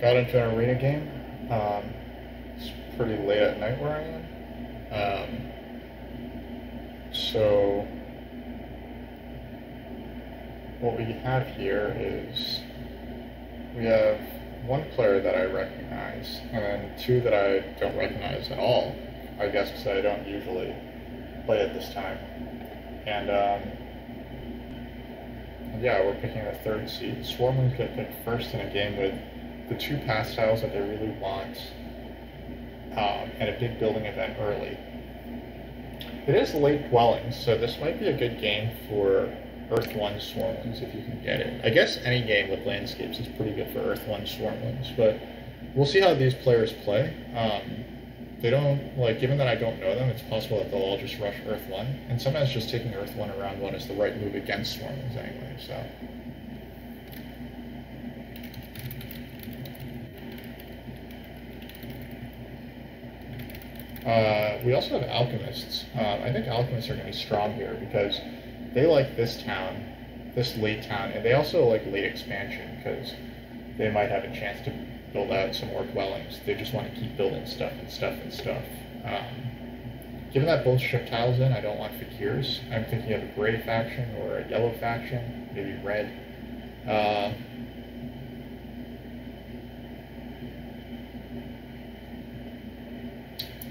got into an arena game. It's pretty late at night where I am. So what we have here is we have one player that I recognize, and then two that I don't recognize at all. I guess because I don't usually play at this time. And yeah, we're picking the third seed. Swarmlings get picked first in a game with the two pass tiles that they really want, and a big building event early. It is late dwellings, so this might be a good game for Earth 1 Swarmlings if you can get it. I guess any game with landscapes is pretty good for Earth 1 Swarmlings, but we'll see how these players play. They don't, like, given that I don't know them, it's possible that they'll all just rush Earth 1, and sometimes just taking Earth 1 around 1 is the right move against Swarmlings anyway, so. We also have Alchemists. I think Alchemists are going to be strong here because they like this town, this late town, and they also like late expansion because they might have a chance to build out some more dwellings. They just want to keep building stuff and stuff and stuff. Given that both ship tiles in, I don't want Fakirs. I'm thinking of a gray faction or a yellow faction, maybe red.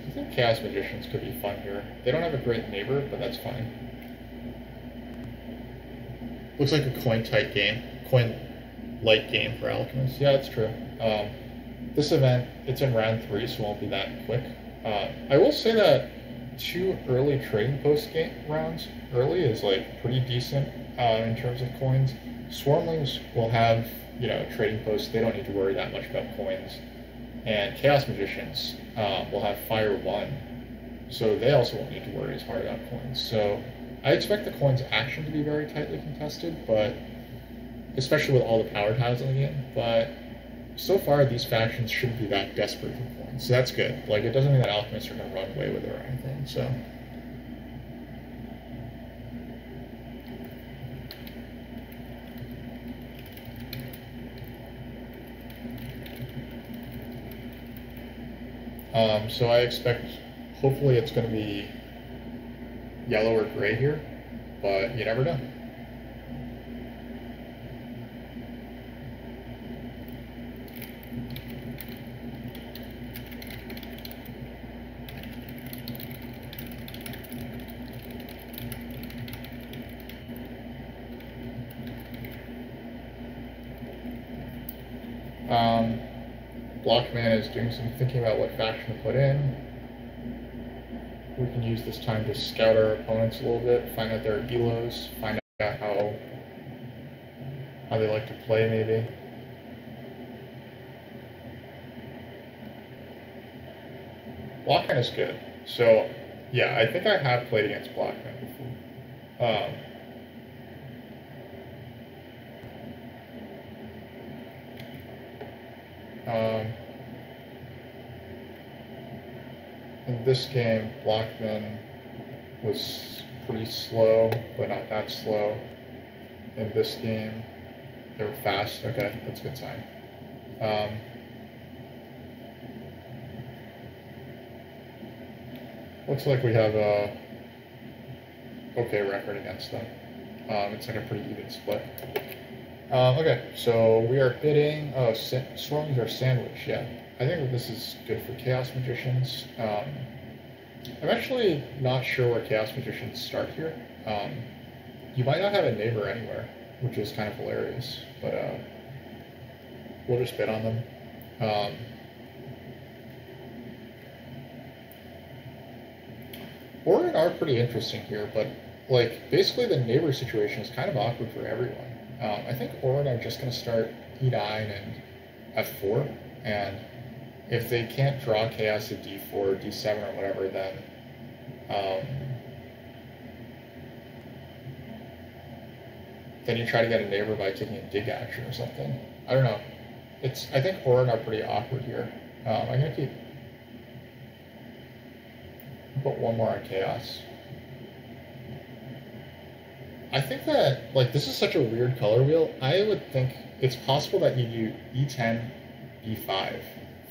I think Chaos Magicians could be fun here. They don't have a great neighbor, but that's fine. Looks like a coin-tight game. Coin-light game for Alchemists. Yeah, that's true. This event, it's in round 3, so it won't be that quick. I will say that 2 early trading post game rounds early is like pretty decent in terms of coins. Swarmlings will have, you know, trading posts. They don't need to worry that much about coins. And Chaos Magicians will have Fire 1, so they also won't need to worry as hard about coins. So I expect the coins action to be very tightly contested, but especially with all the power tiles in the game. But so far, these factions shouldn't be that desperate for coins, so that's good. Like, it doesn't mean that Alchemists are going to run away with it or anything, so. So I expect, hopefully it's going to be yellow or gray here, but you never know. Blockman is doing some thinking about what faction to put in. We can use this time to scout our opponents a little bit, find out their elos, find out how they like to play maybe. Blockman is good. So yeah, I think I have played against Blockman before. In this game, Blockman was pretty slow, but not that slow. In this game, they were fast. Okay, that's a good sign. Looks like we have a okay record against them. It's like a pretty even split. Okay, so we are bidding. Oh, Swarmlings are sandwich. Yeah, I think that this is good for Chaos Magicians. I'm actually not sure where Chaos Magicians start here. You might not have a neighbor anywhere, which is kind of hilarious, but we'll just bid on them. Oregon are pretty interesting here, but like basically the neighbor situation is kind of awkward for everyone. I think Oregon are just going to start E9 and F4, and if they can't draw Chaos at D4 or D7 or whatever, then you try to get a neighbor by taking a dig action or something. I don't know. I think Oregon are pretty awkward here. I'm going to put one more on Chaos. I think that, like, this is such a weird color wheel. I would think it's possible that you do E10 b5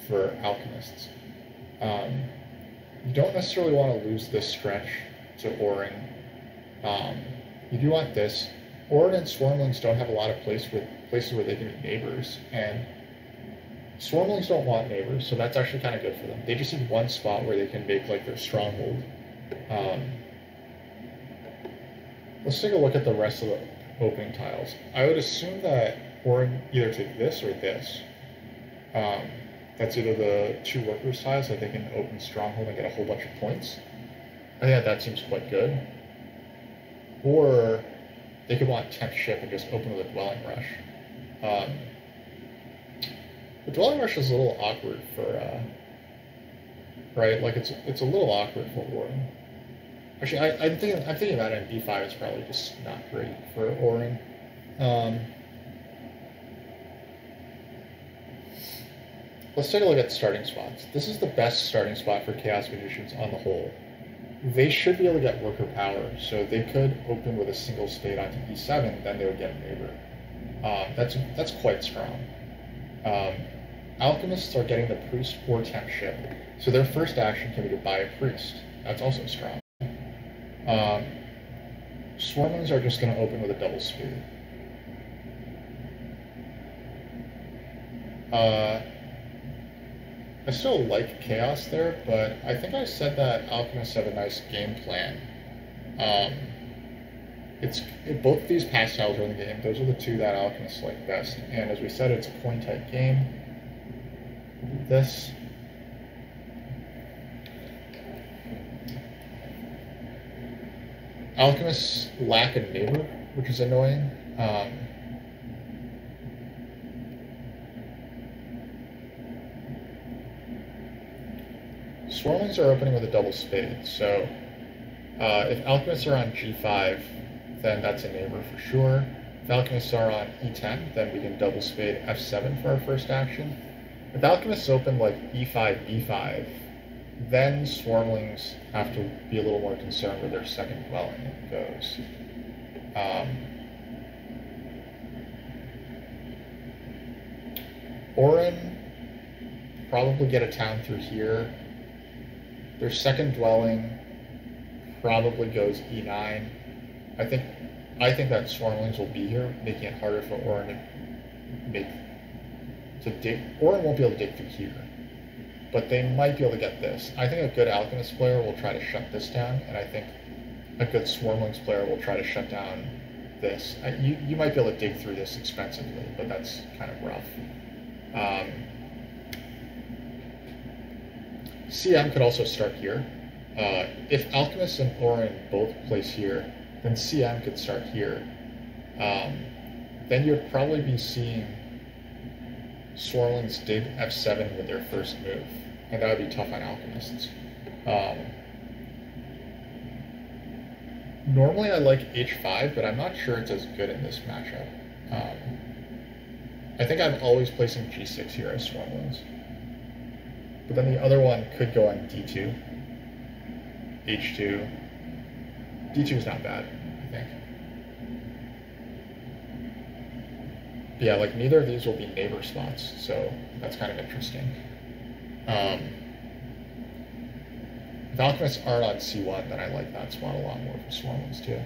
for alchemists. You don't necessarily want to lose this stretch to Orin. You do want this. Orin and Swarmlings don't have a lot of places where they can be neighbors, and Swarmlings don't want neighbors, so that's actually kind of good for them. They just need one spot where they can make like their stronghold. Let's take a look at the rest of the opening tiles. I would assume that Orin either take this or this. That's either the 2 workers tiles that they can open stronghold and get a whole bunch of points. I think that seems quite good. Or they could want 10th ship and just open with a dwelling rush. The dwelling rush is a little awkward for, right? Like it's a little awkward for Orin. Actually, I'm thinking about it. And B5 is probably just not great for Orin. Let's take a look at starting spots. This is the best starting spot for Chaos Magicians on the whole. They should be able to get worker power, so they could open with a single spade onto E7, then they would get a neighbor. That's quite strong. Alchemists are getting the priest or 10th ship, so their first action can be to buy a priest. That's also strong. Swarmlings are just going to open with a double spade. I still like Chaos there, but I think I said that Alchemists have a nice game plan. Both of these pass tiles are in the game. Those are the 2 that Alchemists like best. And as we said, it's a coin-type game. This. Alchemists lack a neighbor, which is annoying. Swarmlings are opening with a double spade, so if Alchemists are on G5, then that's a neighbor for sure. If Alchemists are on E10, then we can double spade F7 for our first action. If Alchemists open like E5, B5, then Swarmlings have to be a little more concerned where their second dwelling goes. Orin probably get a town through here. Their second dwelling probably goes E9. I think that Swarmlings will be here, making it harder for Orin to dig. Orin won't be able to dig through here, but they might be able to get this. I think a good Alchemist player will try to shut this down, and I think a good Swarmlings player will try to shut down this. You might be able to dig through this expensively, but that's kind of rough. CM could also start here. If Alchemist and Orin both place here, then CM could start here. Then you'd probably be seeing Swarmlings dig F7 with their first move, and that would be tough on Alchemists. Normally I like H5, but I'm not sure it's as good in this matchup. I think I'm always placing G6 here as Swarmlings. But then the other one could go on D2, H2. D2 is not bad, I think. But yeah, like neither of these will be neighbor spots, so that's kind of interesting. If Alchemists aren't on C1, then I like that spot a lot more for Swarmlings too.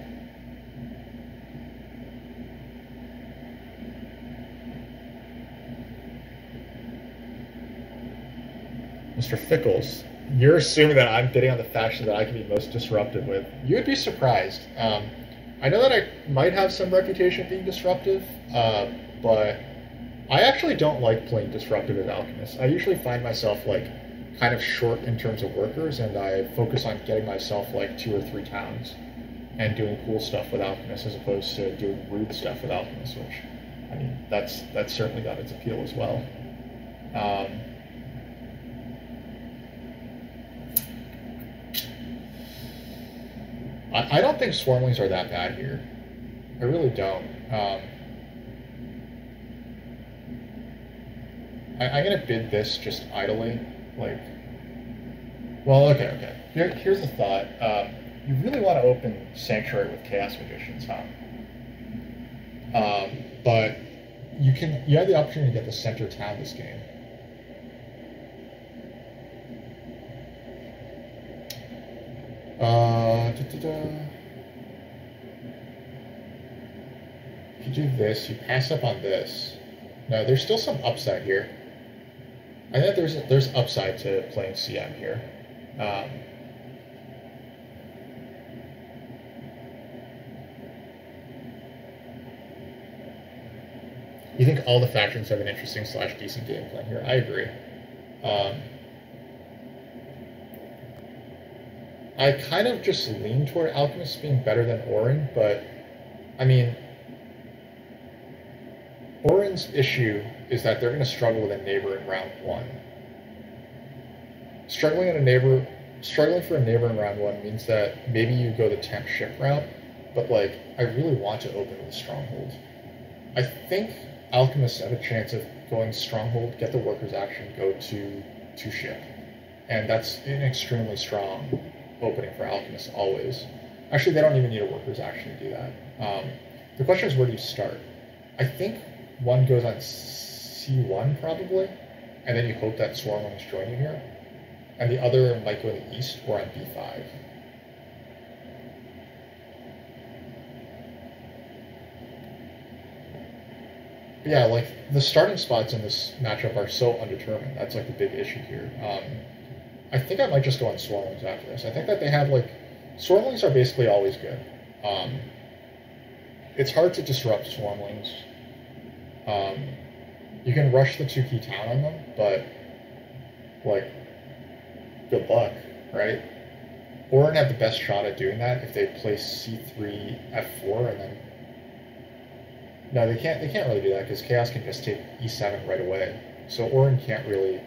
Mr. Fickles, you're assuming that I'm bidding on the faction that I can be most disruptive with. You would be surprised. I know that I might have some reputation of being disruptive, but I actually don't like playing disruptive with Alchemists. I usually find myself like kind of short in terms of workers, and I focus on getting myself like 2 or 3 towns and doing cool stuff with Alchemists as opposed to doing rude stuff with Alchemists, which, I mean, that's certainly got its appeal as well. I don't think Swarmlings are that bad here. I really don't. I'm going to bid this just idly. Like, well, okay. Here's the thought. You really want to open Sanctuary with Chaos Magicians, huh? But you have the opportunity to get the center town this game. If you do this, you pass up on this. No, there's still some upside here. I think there's upside to playing CM here. You think all the factions have an interesting / decent game plan here? I agree. I kind of just lean toward Alchemists being better than Orin, but I mean, Orin's issue is that they're going to struggle with a neighbor in round 1. Struggling for a neighbor in round 1 means that maybe you go the temp ship route, but like I really want to open with a stronghold. I think Alchemists have a chance of going stronghold, get the workers action, go to ship, and that's an extremely strong opening for Alchemists always. Actually, they don't even need a workers action to do that. The question is, where do you start? I think one goes on C1 probably, and then you hope that Swarmlings join you here, and the other might go in the east or on B5. But yeah, like the starting spots in this matchup are so undetermined. That's like the big issue here. I think I might just go on Swarmlings after this. I think that they have like Swarmlings are basically always good. It's hard to disrupt Swarmlings. You can rush the 2 key town on them, but like, good luck, right? Orin have the best shot at doing that if they play C3, F4, and then no, they can't really do that because Chaos can just take E7 right away. So Orin can't really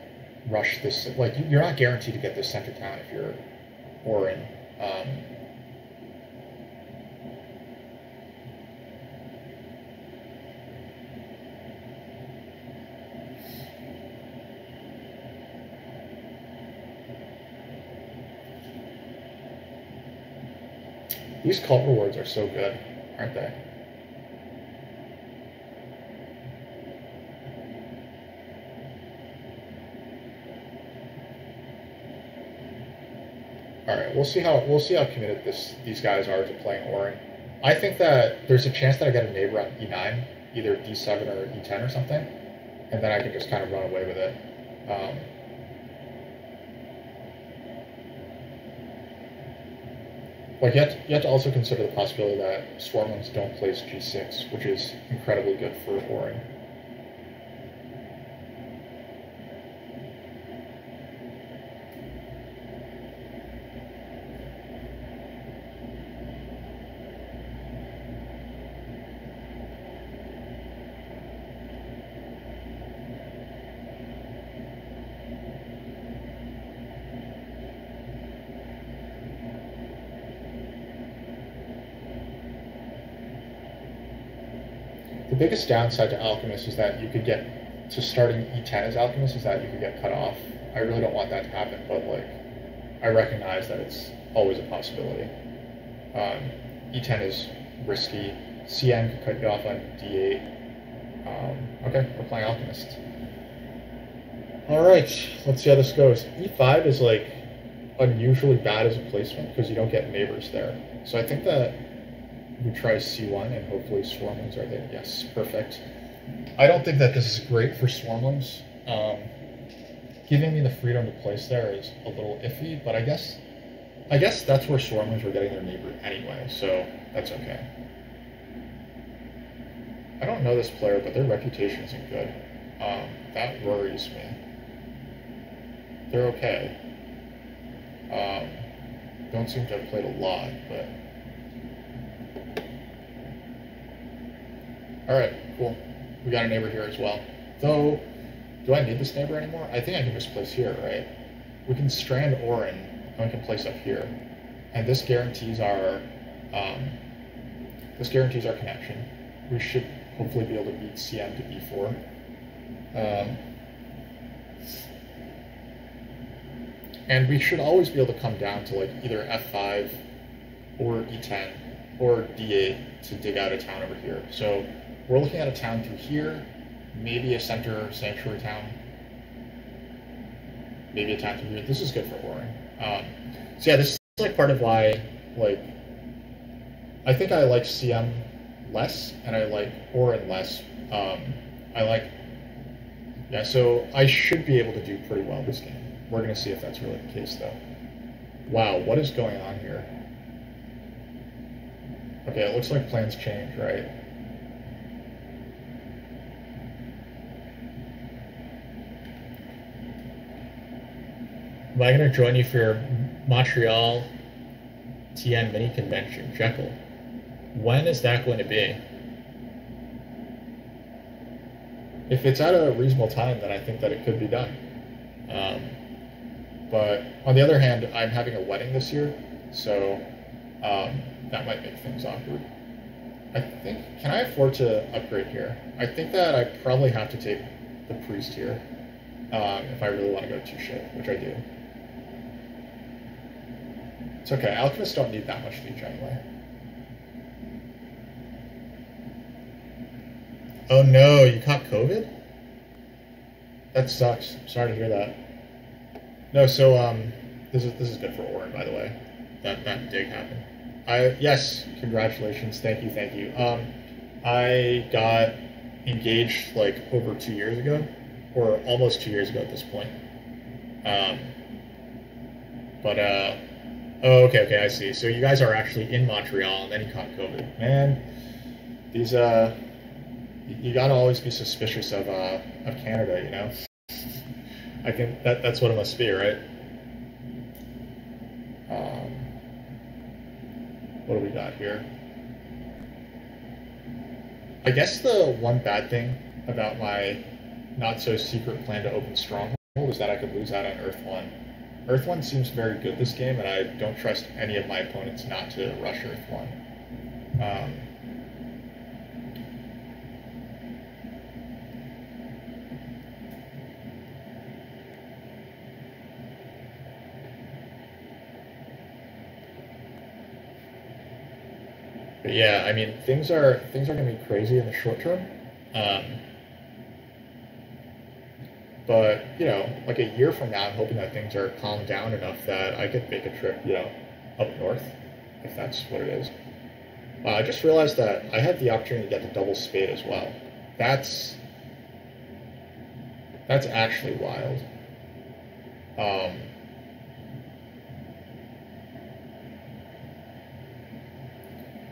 rush this. Like, you're not guaranteed to get this center town if you're Orin. These cult rewards are so good, aren't they? All right, we'll see how committed these guys are to playing Orin. I think that there's a chance that I get a neighbor on E9, either D7 or E10 or something, and then I can just kind of run away with it. Like you have to also consider the possibility that Swarmlings don't place G6, which is incredibly good for Orin. The biggest downside to Alchemist is that you could get to starting E10 as Alchemist is that you could get cut off. I really don't want that to happen, but like I recognize that it's always a possibility. E10 is risky. CN could cut you off on D8. Okay, we're playing Alchemist. All right, let's see how this goes. E5 is like unusually bad as a placement because you don't get neighbors there. So I think that we try C1 and hopefully Swarmlings are there. Yes, perfect. I don't think that this is great for Swarmlings. Giving me the freedom to place there is a little iffy, but I guess that's where Swarmlings were getting their neighbor anyway, so that's okay. I don't know this player, but their reputation isn't good. That worries me. They're okay. Don't seem to have played a lot, but... Alright, cool. We got a neighbor here as well. Though, do I need this neighbor anymore? I think I can just place here, right? We can strand Orin, and we can place up here. And this guarantees our connection. We should hopefully be able to beat CM to E4. And we should always be able to come down to like either F5 or E10 or D8 to dig out a town over here. So we're looking at a town through here, maybe a center sanctuary town, maybe a town through here. This is good for Orin. So yeah, this like part of why, like, I think I like CM less, and I like Orin less. I like, yeah, so I should be able to do pretty well this game. We're going to see if that's really the case, though. Wow, what is going on here? Okay, it looks like plans change, right? Am I going to join you for your Montreal TN mini convention, Jekyll? When is that going to be? If it's at a reasonable time, then I think that it could be done. But on the other hand, I'm having a wedding this year, so that might make things awkward. I think, can I afford to upgrade here? I think that I probably have to take the priest here if I really want to go 2-ship, which I do. It's okay, alchemists don't need that much leech anyway. Oh no, you caught COVID? That sucks. Sorry to hear that. No, so this is good for Orin, by the way. That dig happened. Yes, congratulations. Thank you. I got engaged like over 2 years ago, or almost 2 years ago at this point. Oh, okay, I see. So you guys are actually in Montreal, and then you caught COVID. Man, these you gotta always be suspicious of Canada, you know. I think that's what it must be, right? What do we got here? I guess the one bad thing about my not-so-secret plan to open Stronghold is that I could lose out on Earth 1. Earth 1 seems very good this game, and I don't trust any of my opponents not to rush Earth 1. But yeah, I mean, things are gonna be crazy in the short term. But you know, like a year from now, I'm hoping that things are calmed down enough that I could make a trip, you know, up north, if that's what it is. I just realized that I had the opportunity to get the double spade as well. That's actually wild.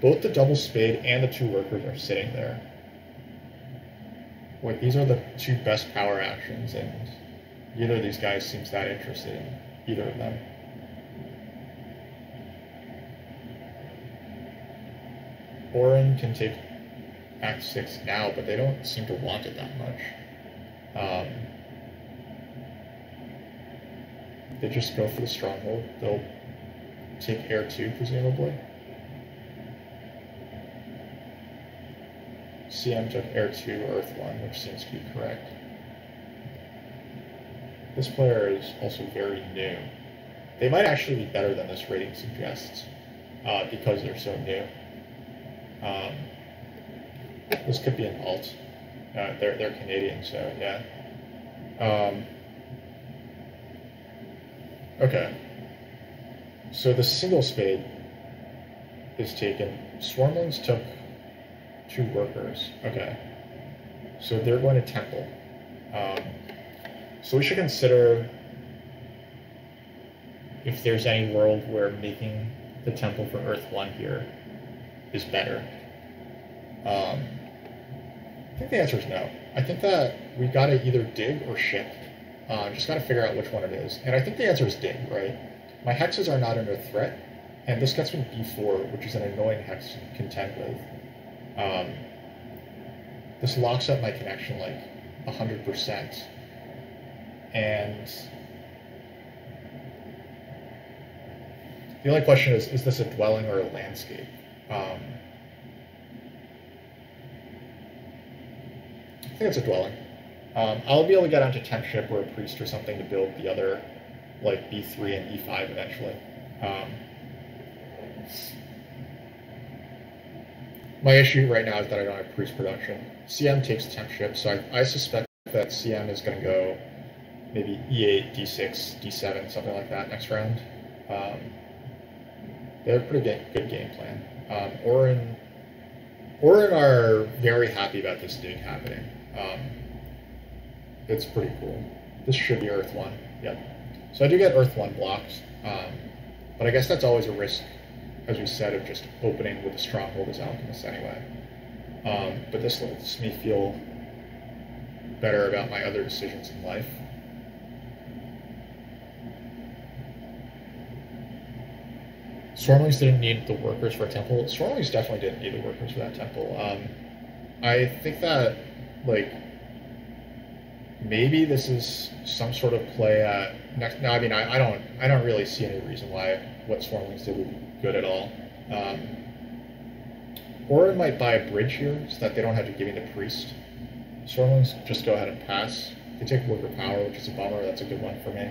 Both the double spade and the 2 workers are sitting there. Like, these are the 2 best power actions, and neither of these guys seems that interested in either of them. Orin can take Act 6 now, but they don't seem to want it that much. They just go for the stronghold. They'll take Air 2, presumably. CM took Air 2, Earth 1, which seems to be correct. This player is also very new. They might actually be better than this rating suggests, because they're so new. This could be an alt. They're Canadian, so yeah. Okay. So the single spade is taken. Swarmlings took 2 workers. Okay. So they're going to temple. So we should consider if there's any world where making the temple for Earth 1 here is better. I think the answer is no. I think that we gotta either dig or ship. Just gotta figure out which one it is. And I think the answer is dig, right? My hexes are not under threat, and this gets me B4, which is an annoying hex to contend with. This locks up my connection like 100%. And the only question is this a dwelling or a landscape? I think it's a dwelling. I'll be able to get onto 10th ship or a priest or something to build the other, like B3 and E5 eventually. My issue right now is that I don't have priest production. CM takes 10th ship, so I suspect that CM is going to go maybe E8, D6, D7, something like that next round. They have a pretty good game plan. Orin are very happy about this dig happening. Um, it's pretty cool. This should be Earth 1. Yep. So I do get Earth 1 blocked, but I guess that's always a risk, as we said, of just opening with a stronghold as Alchemist anyway. But this lets me feel better about my other decisions in life. Stormlings didn't need the workers for a temple. Stormlings definitely didn't need the workers for that temple. I think that, like, maybe this is some sort of play at next. No, I mean, I don't really see any reason why what Stormlings did would be good at all. Or it might buy a bridge here so that they don't have to give me the priest. Stormlings just go ahead and pass. They take worker power, which is a bummer. That's a good one for me.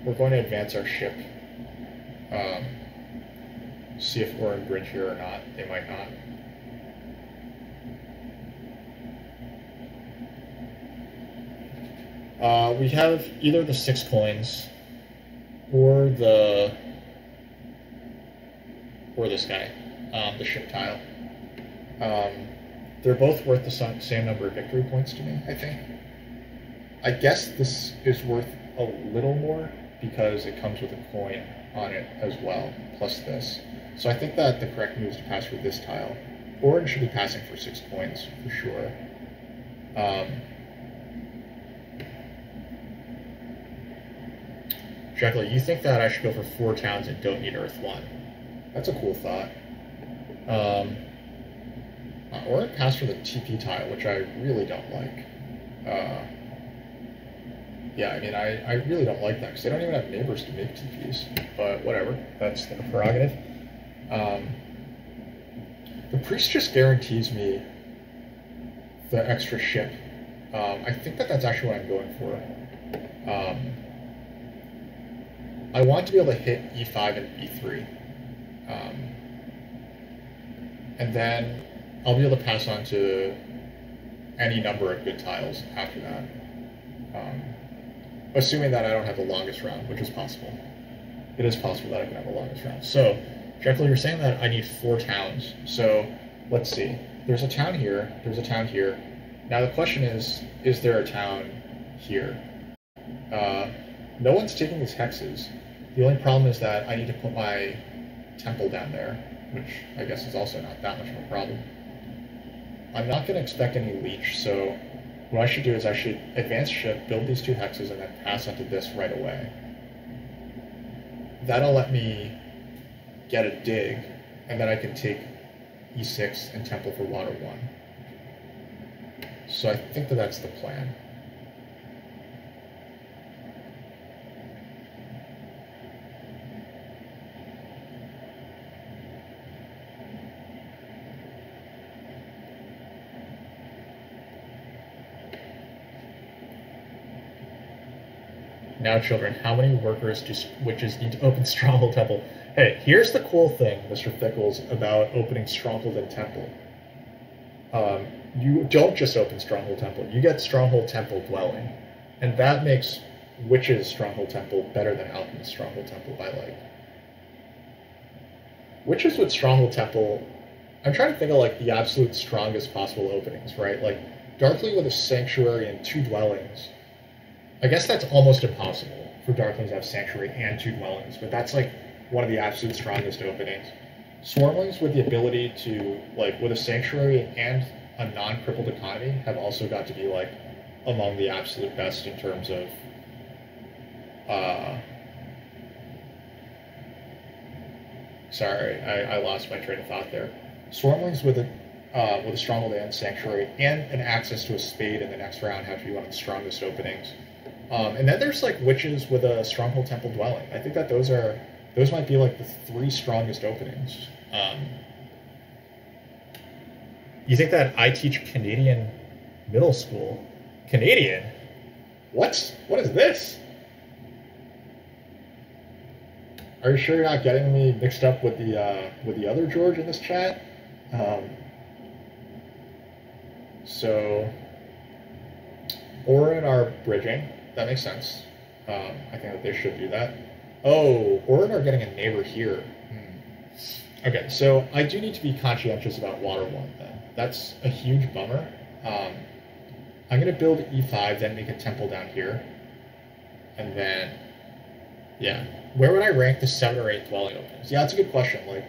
We're going to advance our ship. See if we're in bridge here or not. They might not. We have either the 6 coins or this guy, the ship tile. They're both worth the same number of victory points to me, I think. I guess this is worth a little more because it comes with a coin on it as well, plus this. So I think that the correct move is to pass for this tile. Orange should be passing for 6 coins, for sure. Jekyll, you think that I should go for 4 towns and don't need Earth 1. That's a cool thought. Or I'd pass for the TP tile, which I really don't like. Yeah, I mean, I really don't like that, because they don't even have neighbors to make TPs. But whatever, that's their prerogative. The priest just guarantees me the extra ship. I think that that's actually what I'm going for. I want to be able to hit E5 and E3. And then I'll be able to pass on to any number of good tiles after that. Assuming that I don't have the longest round, which is possible. It is possible that I can have the longest round. So, Jekyll, you're saying that I need 4 towns. So, let's see. There's a town here. There's a town here. Now the question is there a town here? No one's taking these hexes. The only problem is that I need to put my temple down there, which I guess is also not that much of a problem. I'm not going to expect any leech, so what I should do is I should advance ship, build these 2 hexes, and then pass onto this right away. That'll let me get a dig, and then I can take E6 and temple for water 1. So I think that that's the plan. Now, children, how many workers do witches need to open Stronghold Temple? Hey, here's the cool thing, Mr. Thickles, about opening Stronghold and Temple. You don't just open Stronghold Temple, you get Stronghold Temple Dwelling. And that makes Witch's Stronghold Temple better than Alchemist's Stronghold Temple by, like... Witches with Stronghold Temple... I'm trying to think of, like, the absolute strongest possible openings, right? Like, Darkling with a Sanctuary and 2 Dwellings. I guess that's almost impossible for Darklings to have Sanctuary and 2 Dwellings, but that's, like, one of the absolute strongest openings. Swarmlings with the ability to, like, with a Sanctuary and a non-crippled economy have also got to be, like, among the absolute best in terms of, sorry, I lost my train of thought there. Swarmlings with a Stronghold and Sanctuary and an access to a Spade in the next round have to be one of the strongest openings. And then there's, like, Witches with a Stronghold Temple Dwelling. I think that those might be, like, the 3 strongest openings. You think that I teach Canadian middle school? Canadian? What is this? Are you sure you're not getting me mixed up with the other George in this chat? So, Orin are bridging. that makes sense. I think that they should do that. Oh, Orin are getting a neighbor here. Okay, so I do need to be conscientious about water one then. That's a huge bummer. I'm going to build E5, then make a temple down here. And then, yeah. Where would I rank the 7 or 8 dwelling openings? Yeah, that's a good question. Like,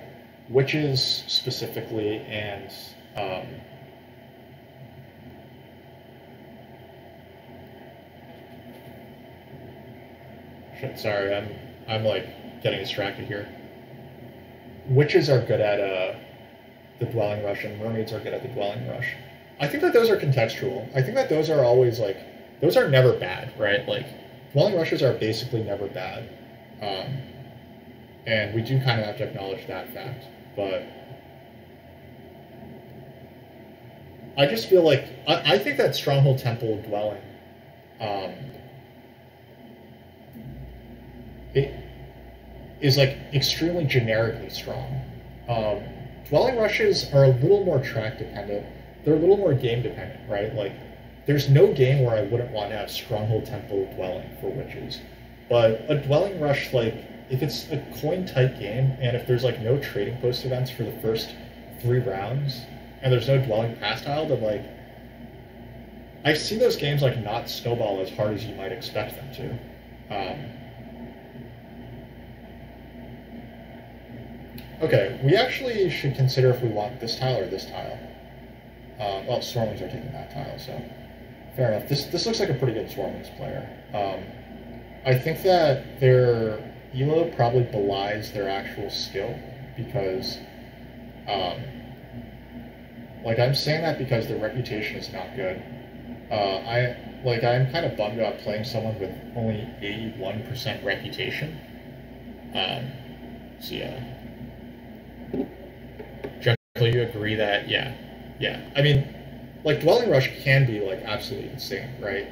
witches specifically, and shit, sorry, I'm like getting distracted here. Witches are good at the dwelling rush, and mermaids are good at the dwelling rush. I think that those are contextual. I think that those are always like, those are never bad, right? Like, dwelling rushes are basically never bad. And we do kind of have to acknowledge that fact. But I just feel like, I think that Stronghold Temple dwelling, it is like extremely generically strong. Dwelling rushes are a little more track dependent. They're a little more game dependent, right? Like, there's no game where I wouldn't want to have Stronghold Temple dwelling for witches. But a dwelling rush, like, if it's a coin tight game, and if there's like no trading post events for the first 3 rounds, and there's no dwelling pass tile, then like, I see those games like not snowball as hard as you might expect them to. Okay, we actually should consider if we want this tile or this tile. Well, Stormlings are taking that tile, so fair enough. This looks like a pretty good Stormlings player. I think that their elo probably belies their actual skill, because, like, I'm saying that because their reputation is not good. I'm kind of bummed about playing someone with only 81% reputation. So yeah. Jekyll, you agree that, yeah. I mean, like, Dwelling Rush can be, like, absolutely insane, right?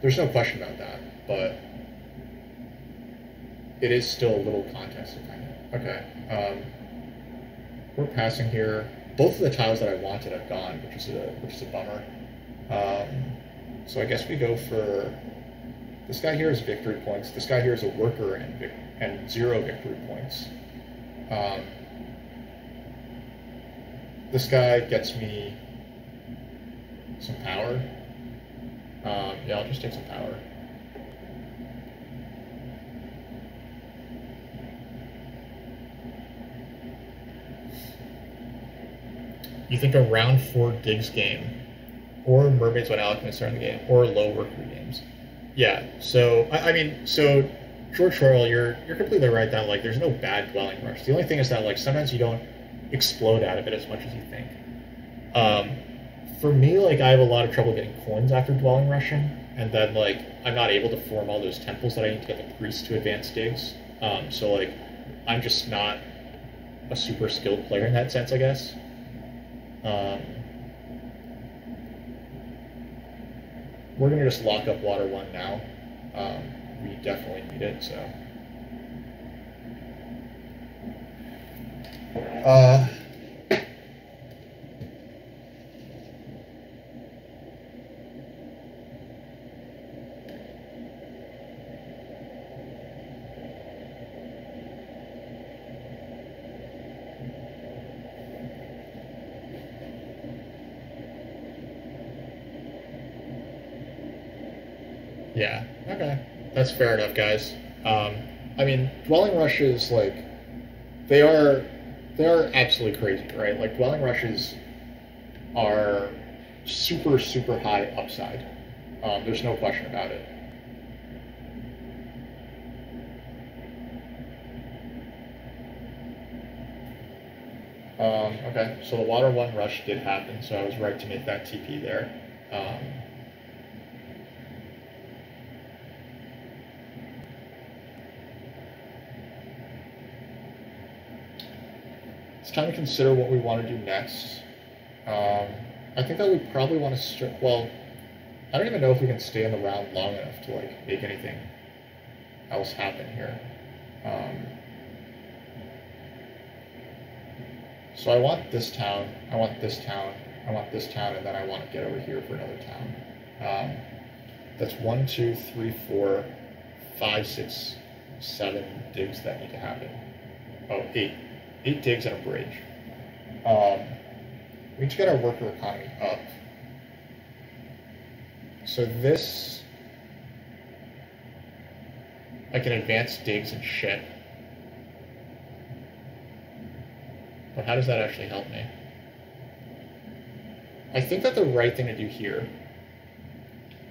There's no question about that, but it is still a little context dependent. Okay. We're passing here. Both of the tiles that I wanted have gone, which is a bummer. So I guess we go for, this guy here is victory points. This guy here is a worker and 0 victory points. This guy gets me some power. Yeah, I'll just take some power. You think a round 4 digs game, or Mermaids when Alchemists are in the game, or low worker games? Yeah. So I mean, so George Orwell, you're completely right that like there's no bad dwelling rush. The only thing is that like sometimes you don't explode out of it as much as you think. For me, like I have a lot of trouble getting coins after dwelling rushing, and then like I'm not able to form all those temples that I need to get the priests to advance digs. So like I'm just not a super skilled player in that sense, I guess. We're gonna just lock up water 1 now. We definitely need it, so. Yeah, okay. That's fair enough, guys. I mean, dwelling rushes, like, they are absolutely crazy, right? Like, dwelling rushes are super, super high upside. There's no question about it. Okay, so the water 1 rush did happen, so I was right to make that TP there. It's time to consider what we want to do next. I think that we probably want to well, I don't even know if we can stay in the round long enough to like make anything else happen here. So I want this town, I want this town, I want this town, and then I want to get over here for another town. That's 1, 2, 3, 4, 5, 6, 7 digs that need to happen. Oh, 8. 8 digs and a bridge. We need to get our worker economy up. So this, I can advance digs and shit. But how does that actually help me? I think that the right thing to do here,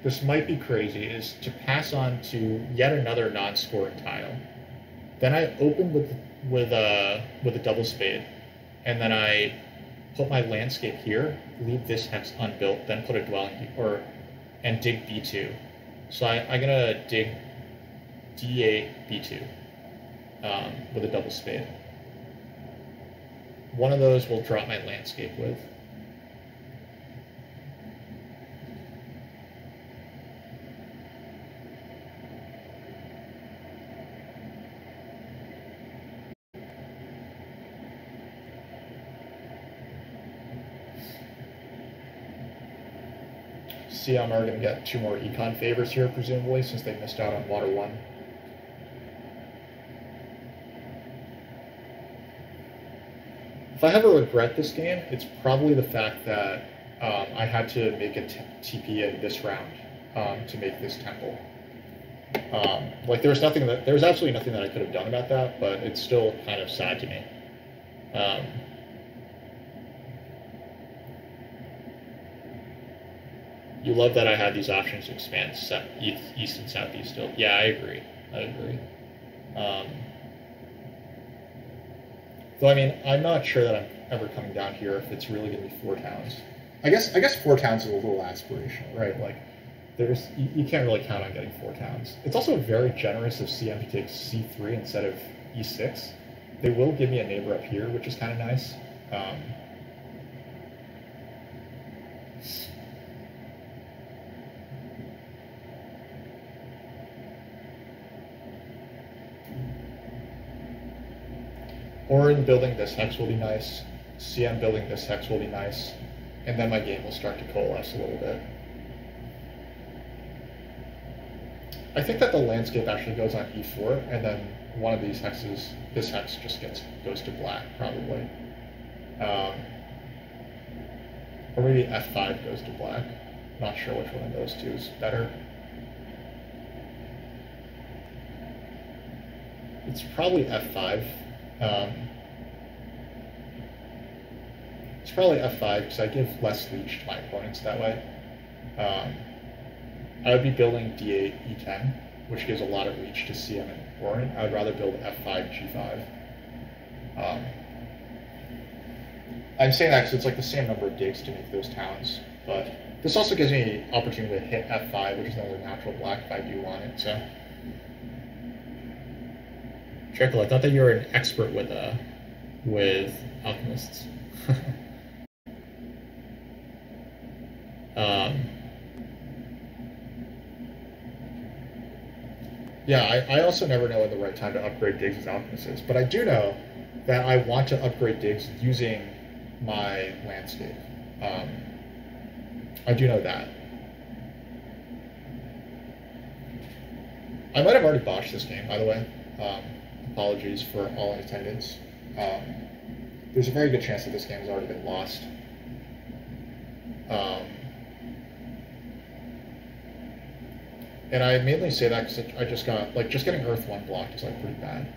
this might be crazy, is to pass on to yet another non-scoring tile. Then I open with a double spade, and then I put my landscape here, leave this hex unbuilt, then put a dwelling and dig B2. So I'm gonna dig D8 B2 with a double spade. One of those will drop my landscape with. CM are going to get 2 more econ favors here, presumably, since they missed out on Water 1. If I have a regret this game, it's probably the fact that I had to make a TP in this round to make this temple. Like there was absolutely nothing that I could have done about that, but it's still kind of sad to me. You love that I had these options to expand east and southeast still. Yeah, I agree. Though, I mean, I'm not sure that I'm ever coming down here if it's really going to be 4 towns. I guess 4 towns is a little aspirational, right? Like, you can't really count on getting 4 towns. It's also very generous of CM to take C3 instead of E6. They will give me a neighbor up here, which is kind of nice. Orin building this hex will be nice. CM building this hex will be nice. And then my game will start to coalesce a little bit. I think that the landscape actually goes on E4, and then one of these hexes, this hex just goes to black, probably. Or maybe F5 goes to black. Not sure which one of those two is better. It's probably F5. It's probably F5 because I give less leech to my opponents that way. I would be building D8 E10, which gives a lot of leech to CM and Orin. I would rather build F5 G5. I'm saying that because it's like the same number of digs to make those towns, but this also gives me the opportunity to hit F5, which is another natural black if I do want it. So, Trickle, I thought that you were an expert with alchemists. Yeah, I also never know when the right time to upgrade digs as alchemist is, but I do know that I want to upgrade digs using my landscape. I do know that. I might have already botched this game, by the way. Apologies for all in attendance. There's a very good chance that this game has already been lost. And I mainly say that because I just got, like, just getting Earth 1 blocked is, like, pretty bad.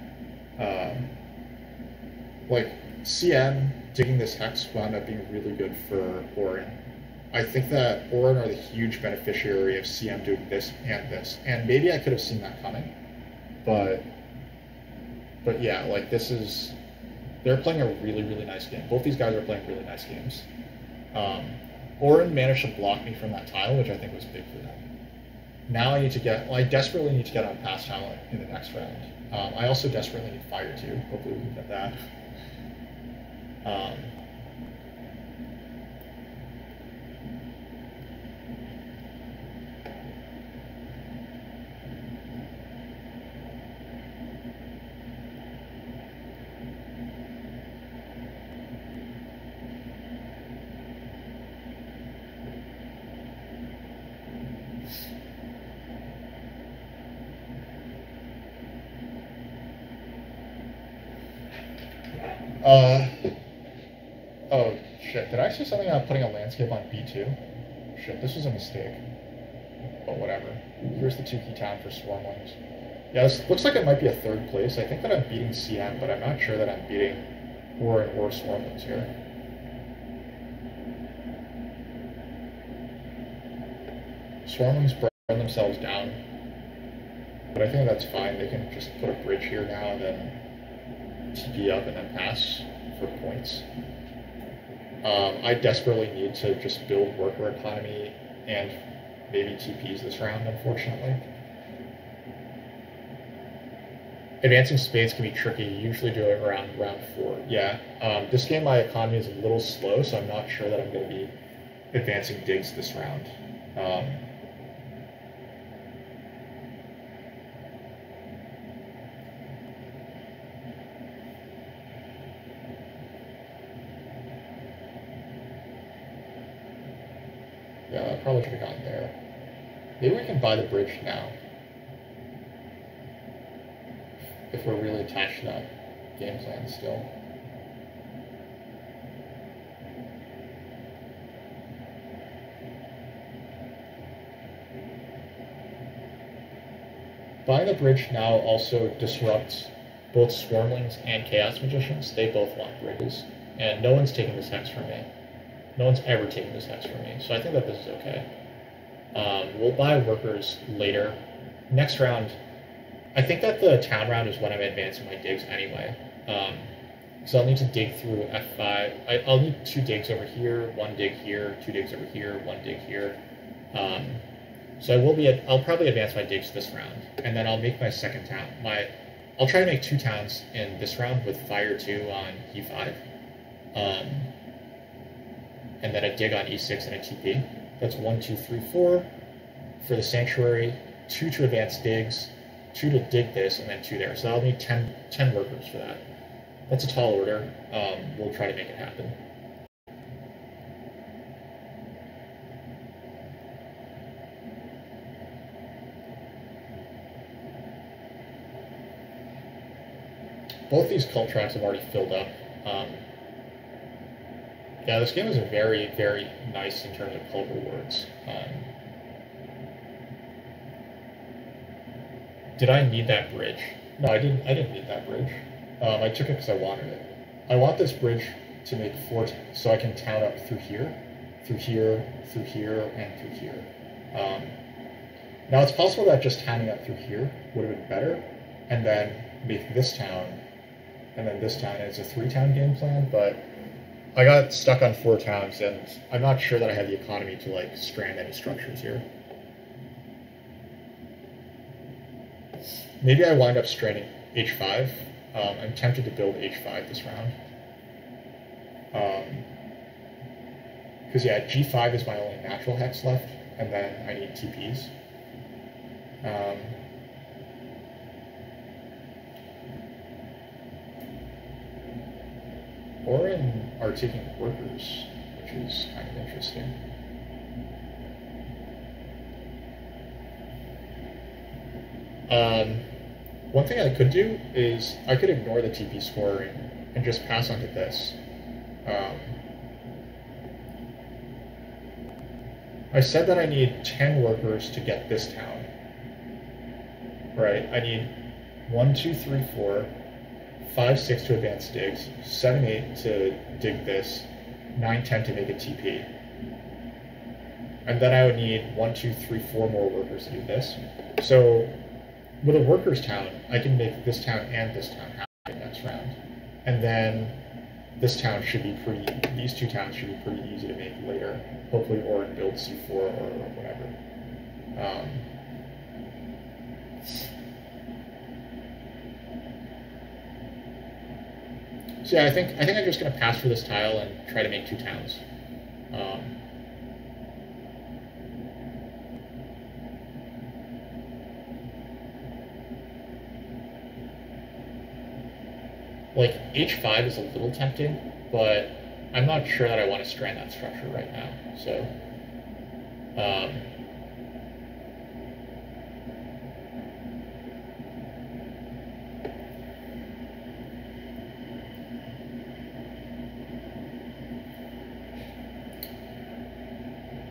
Like, CM digging this hex wound up being really good for Orin. I think that Orin are the huge beneficiary of CM doing this, and maybe I could have seen that coming, but yeah, like, they're playing a really, really nice game. Both these guys are playing really nice games. Orin managed to block me from that tile, which I think was big for them. Now I desperately need to get on pass tile in the next round. I also desperately need fire too. Hopefully we can get that. Uh, oh shit, did I say something about putting a landscape on B2? Shit, this was a mistake. But whatever. Here's the 2 key town for Swarmlings. Yeah, this looks like it might be a 3rd place. I think that I'm beating CM, but I'm not sure that I'm beating Warren or Swarmlings here. Swarmlings burn themselves down. But I think that's fine. They can just put a bridge here now and then TP up and then pass for points. I desperately need to just build worker economy and maybe TPs this round, unfortunately. Advancing spades can be tricky. You usually do it around round 4. Yeah. This game, my economy is a little slow, so I'm not sure that I'm going to be advancing digs this round. Yeah, I probably should have gone there. Maybe we can buy the bridge now. If we're really attached to that game plan still. Buying the bridge now also disrupts both Swarmlings and Chaos Magicians. They both want bridges. And no one's taking this hex from me. No one's ever taken this hex from me, so I think that this is okay. We'll buy workers later. Next round, I think that the town round is when I'm advancing my digs anyway. So I'll need to dig through F5. I'll need 2 digs over here, 1 dig here, 2 digs over here, 1 dig here. So I'll probably advance my digs this round, and then I'll make my second town. I'll try to make 2 towns in this round with Fire 2 on E5. And then a dig on E6 and a TP. That's 1, 2, 3, 4 for the Sanctuary, 2 to advance digs, 2 to dig this, and then 2 there. So I'll need 10 workers for that. That's a tall order. We'll try to make it happen. Both these cult tracks have already filled up. Yeah, this game is very, very nice in terms of cult rewards. Did I need that bridge? No, I didn't need that bridge. I took it because I wanted it. I want this bridge to make 4, so I can town up through here, through here, through here, and through here. Now it's possible that just towning up through here would have been better, and then make this town, and then this town. It's a 3-town game plan, but I got stuck on 4 towns, and I'm not sure that I have the economy to like strand any structures here. Maybe I wind up stranding H5. I'm tempted to build H5 this round. Because yeah, G5 is my only natural hex left, and then I need TPs. Orin are taking workers, which is kind of interesting. One thing I could do is I could ignore the TP scoring and just pass on to this. I said that I need 10 workers to get this town. Right, I need 1, 2, 3, 4, 5, 6 to advance digs, 7, 8 to dig this, 9, 10 to make a TP. And then I would need 1, 2, 3, 4 more workers to do this. So with a workers town, I can make this town and this town happen next round. And then this town should be these 2 towns should be pretty easy to make later. Hopefully Orin builds C4 or whatever. So yeah, I think I'm just gonna pass for this tile and try to make 2 towns. Like H5 is a little tempting, but I'm not sure that I want to strand that structure right now. So,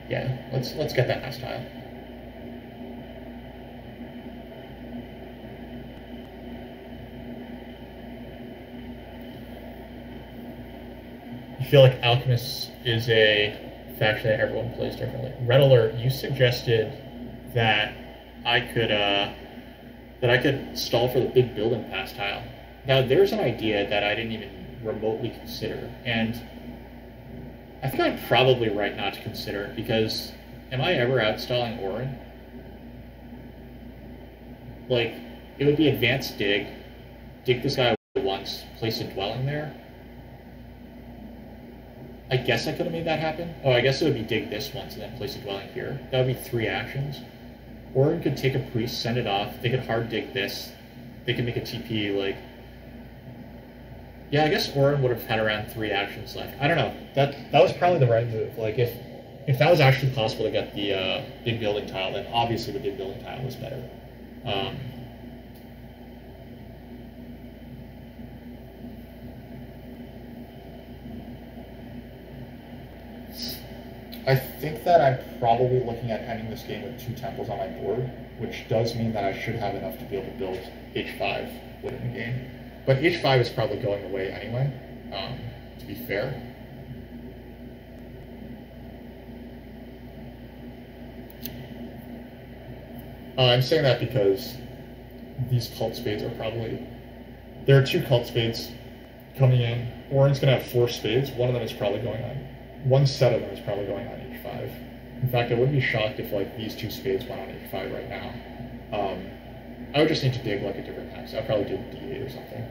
Yeah, let's get that next tile. I feel like Alchemist is a faction that everyone plays differently. Red Alert, you suggested that I could stall for the big building pass tile. Now there's an idea that I didn't even remotely consider, and I think I'm probably right not to consider it, because am I ever outstalling Orin? Like, it would be advanced dig this guy once, place a dwelling there. I guess I could have made that happen. Oh, I guess it would be dig this once and then place a dwelling here. That would be 3 actions. Orin could take a priest, send it off. They could hard dig this. They could make a TP, like... Yeah, I guess Orin would have had around 3 actions left. I don't know. That was probably the right move. Like, if that was actually possible to get the big building tile, then obviously the big building tile was better. I think that I'm probably looking at ending this game with 2 temples on my board, which does mean that I should have enough to be able to build H5 within the game. But H5 is probably going away anyway, to be fair. I'm saying that because these cult spades are probably... There are 2 cult spades coming in. Orin's going to have 4 spades. One of them is probably going on. One set of them is probably going on H5. In fact, I wouldn't be shocked if like these 2 spades went on H5 right now. I would just need to dig like a different hex. I'd probably dig D8 or something.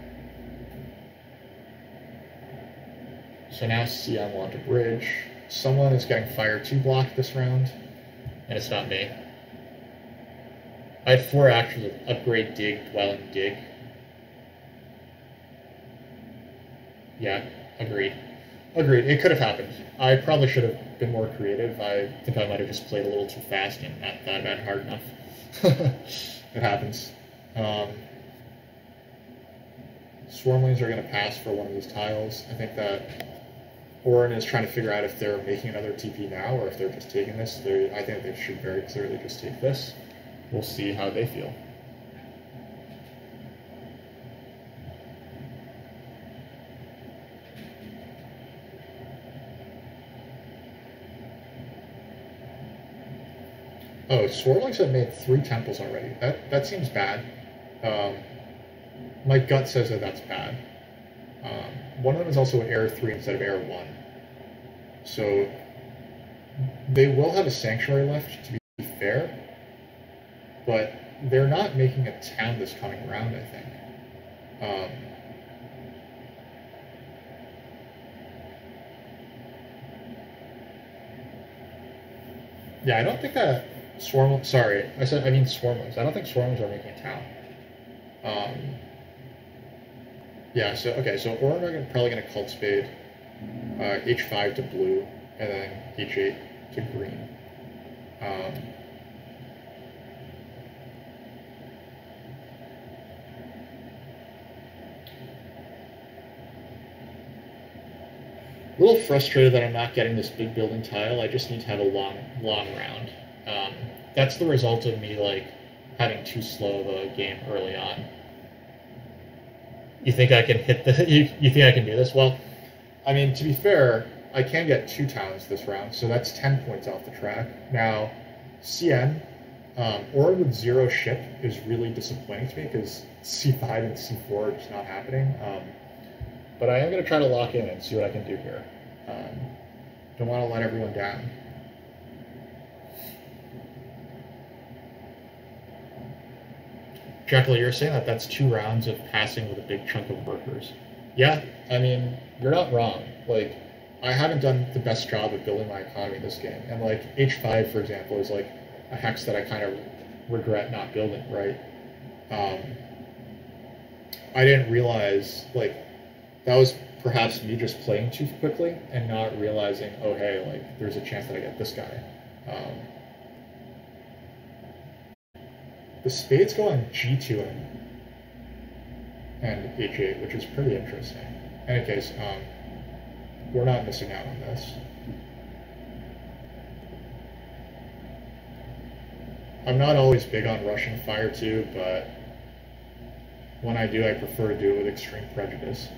So now CM will have to bridge. Someone is getting fire 2 block this round, and it's not me. I had 4 actions of upgrade, dig, dwelling, dig. Yeah, agreed. Agreed. It could have happened. I probably should have been more creative. I think I might have just played a little too fast and not thought about it hard enough. It happens. Swarmlings are going to pass for one of these tiles. I think that Orin is trying to figure out if they're making another TP now or if they're just taking this. I think they should very clearly just take this. We'll see how they feel. Oh, Swarmlings have made 3 temples already. That seems bad. My gut says that that's bad. One of them is also an error 3 instead of error 1. So they will have a sanctuary left, to be fair, but they're not making a town this coming round, I think. Yeah, I don't think that sorry, I mean Swarmlings. I don't think Swarmlings are making a town. Yeah, so Orin are probably going to Cult Spade, H5 to blue, and then H8 to green. A little frustrated that I'm not getting this big building tile. I just need to have a long round. That's the result of me like having too slow of a game early on. You think I can hit the? You think I can do this? Well, I mean, to be fair, I can get 2 towns this round, so that's 10 points off the track. Now, CN, Orin with 0 ship is really disappointing to me because C5 and C4 are just not happening. But I am going to try to lock in and see what I can do here. Don't want to let everyone down. Jekyll, you're saying that that's 2 rounds of passing with a big chunk of workers. Yeah, I mean, you're not wrong. Like, I haven't done the best job of building my economy in this game. And, like, H5, for example, is, like, a hex that I kind of regret not building, right? I didn't realize, like, that was perhaps me just playing too quickly and not realizing, oh, hey, like, there's a chance that I get this guy. The spades go on G2 and H8, which is pretty interesting. In any case, we're not missing out on this. I'm not always big on Russian fire too, but when I do, I prefer to do it with extreme prejudice.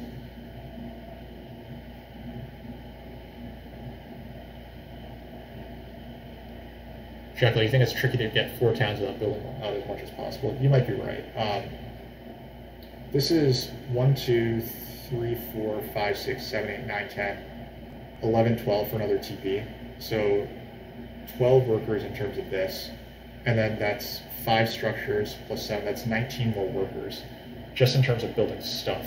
Jekyll, you think it's tricky to get 4 towns without building out as much as possible? You might be right. This is 1, 2, 3, 4, 5, 6, 7, 8, 9, 10, 11, 12 for another TP. So 12 workers in terms of this. And then that's 5 structures plus 7. That's 19 more workers just in terms of building stuff.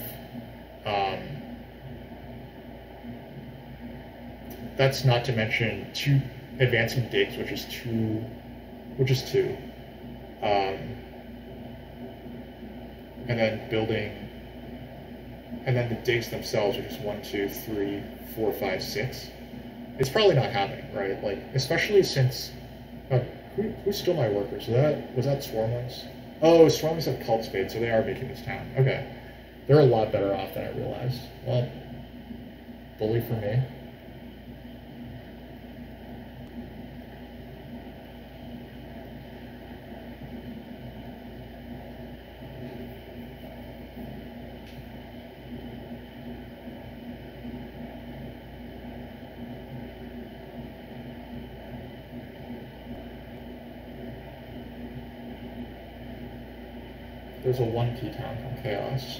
That's not to mention 2 advancing digs, which is 2. And then building, and then the digs themselves are just 1, 2, 3, 4, 5, 6. It's probably not happening, right? Like, especially since who stole my workers? Was that Swarmlings? Oh, Swarmlings have Cult Spade, so they are making this town. Okay, they're a lot better off than I realized. Well, bully for me. There's a 1P town from Chaos.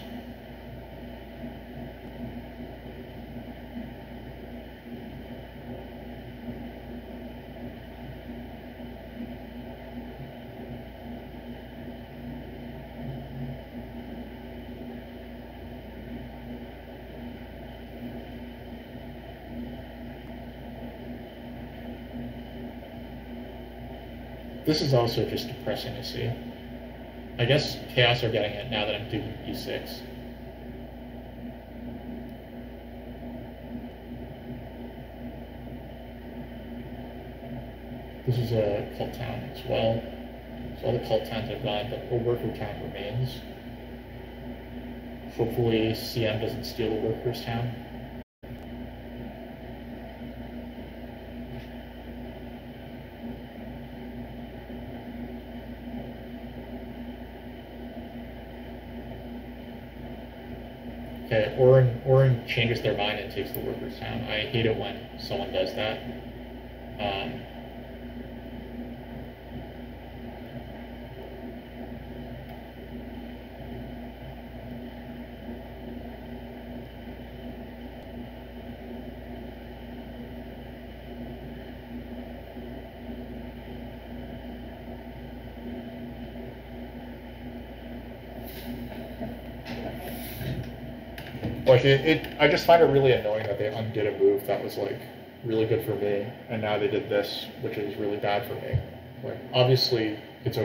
This is also just depressing to see. I guess Chaos are getting it now that I'm doing E6. This is a cult town as well. So all the cult towns have gone, but a worker town remains. Hopefully CM doesn't steal the workers town. Okay, Orin changes their mind and takes the workers town. I hate it when someone does that. Like I just find it really annoying that they undid a move that was like really good for me, and now they did this, which is really bad for me. Like obviously it's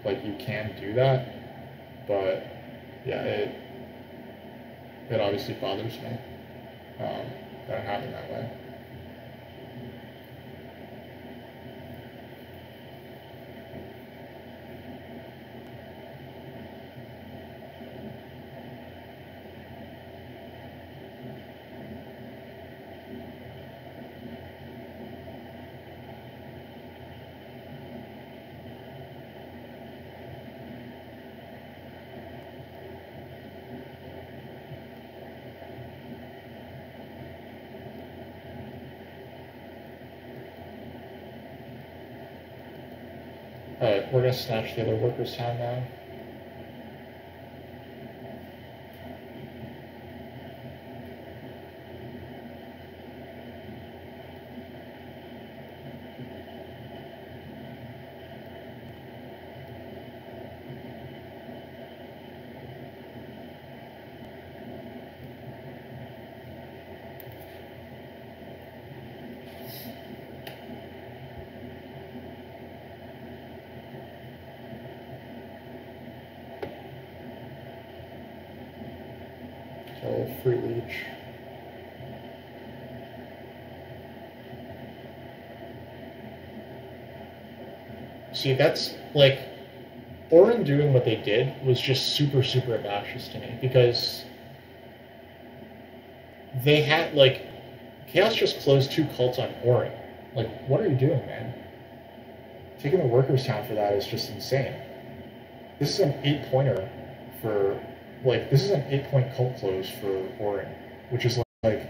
like you can do that, but yeah, it obviously bothers me that it happened that way. Alright, we're gonna snatch the other workers' town now. So free leech. See, that's like Orin doing what they did was just super obnoxious to me, because they had like Chaos just closed 2 cults on Orin. Like, what are you doing, man? taking the workers' town for that is just insane. This is an 8-pointer for, like, this is an 8-point cult close for Orin, which is like,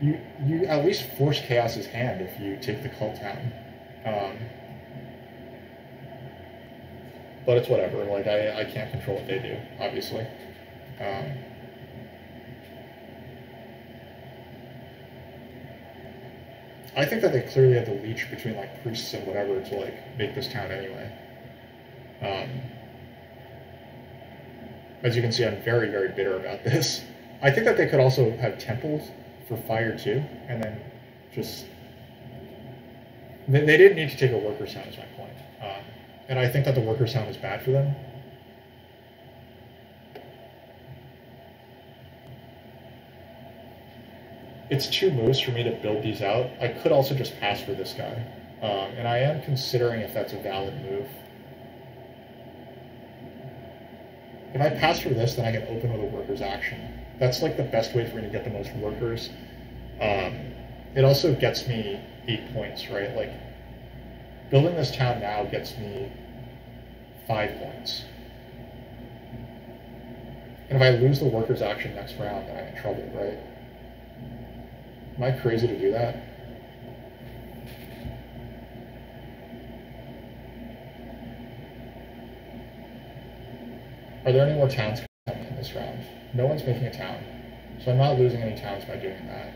you at least force Chaos's hand if you take the cult town. But it's whatever, like, I can't control what they do, obviously. I think that they clearly had the leech between, like, priests and whatever to, like, make this town anyway. As you can see, I'm very, very bitter about this. I think that they could also have temples for fire, too, and then just... They didn't need to take a workers' town, is my point. And I think that the workers' town is bad for them. It's 2 moves for me to build these out. I could also just pass for this guy. And I am considering if that's a valid move. If I pass for this, then I can open with a workers action. That's like the best way for me to get the most workers. It also gets me 8 points, right? Like, building this town now gets me 5 points. And if I lose the workers action next round, then I'm in trouble, right? Am I crazy to do that? Are there any more towns coming in this round? No one's making a town, so I'm not losing any towns by doing that.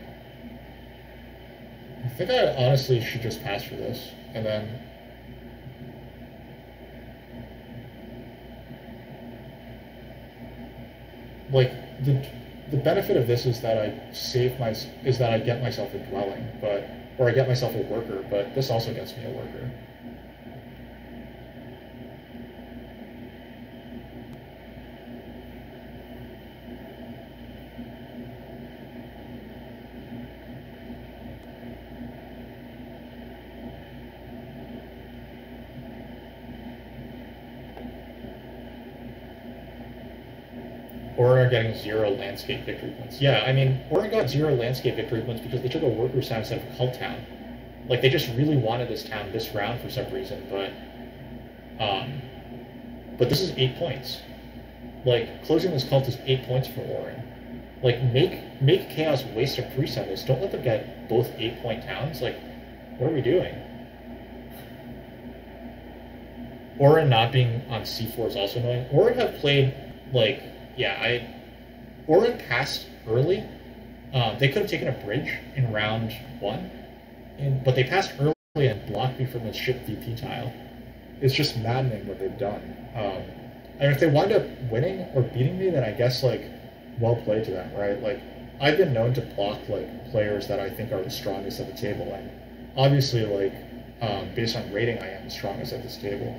I think I honestly should just pass for this, and then... Like, the benefit of this is that I get myself a dwelling, or I get myself a worker, but this also gets me a worker. Orin are getting 0 landscape victory points. Yeah, I mean, Orin got 0 landscape victory points because they took a workers' town instead of a cult town. Like, they just really wanted this town this round for some reason, but this is 8 points. Like, closing this cult is 8 points for Orin. Like, make Chaos waste a priest on this. Don't let them get both 8-point towns. Like, what are we doing? Orin not being on C4 is also annoying. Orin have played, like... Yeah, Orin passed early. They could have taken a bridge in round 1, but they passed early and blocked me from the ship VP tile. It's just maddening what they've done. And if they wind up winning or beating me, then I guess, like, well played to them, right? Like, I've been known to block, like, players that I think are the strongest at the table, and obviously, like, based on rating, I am the strongest at this table.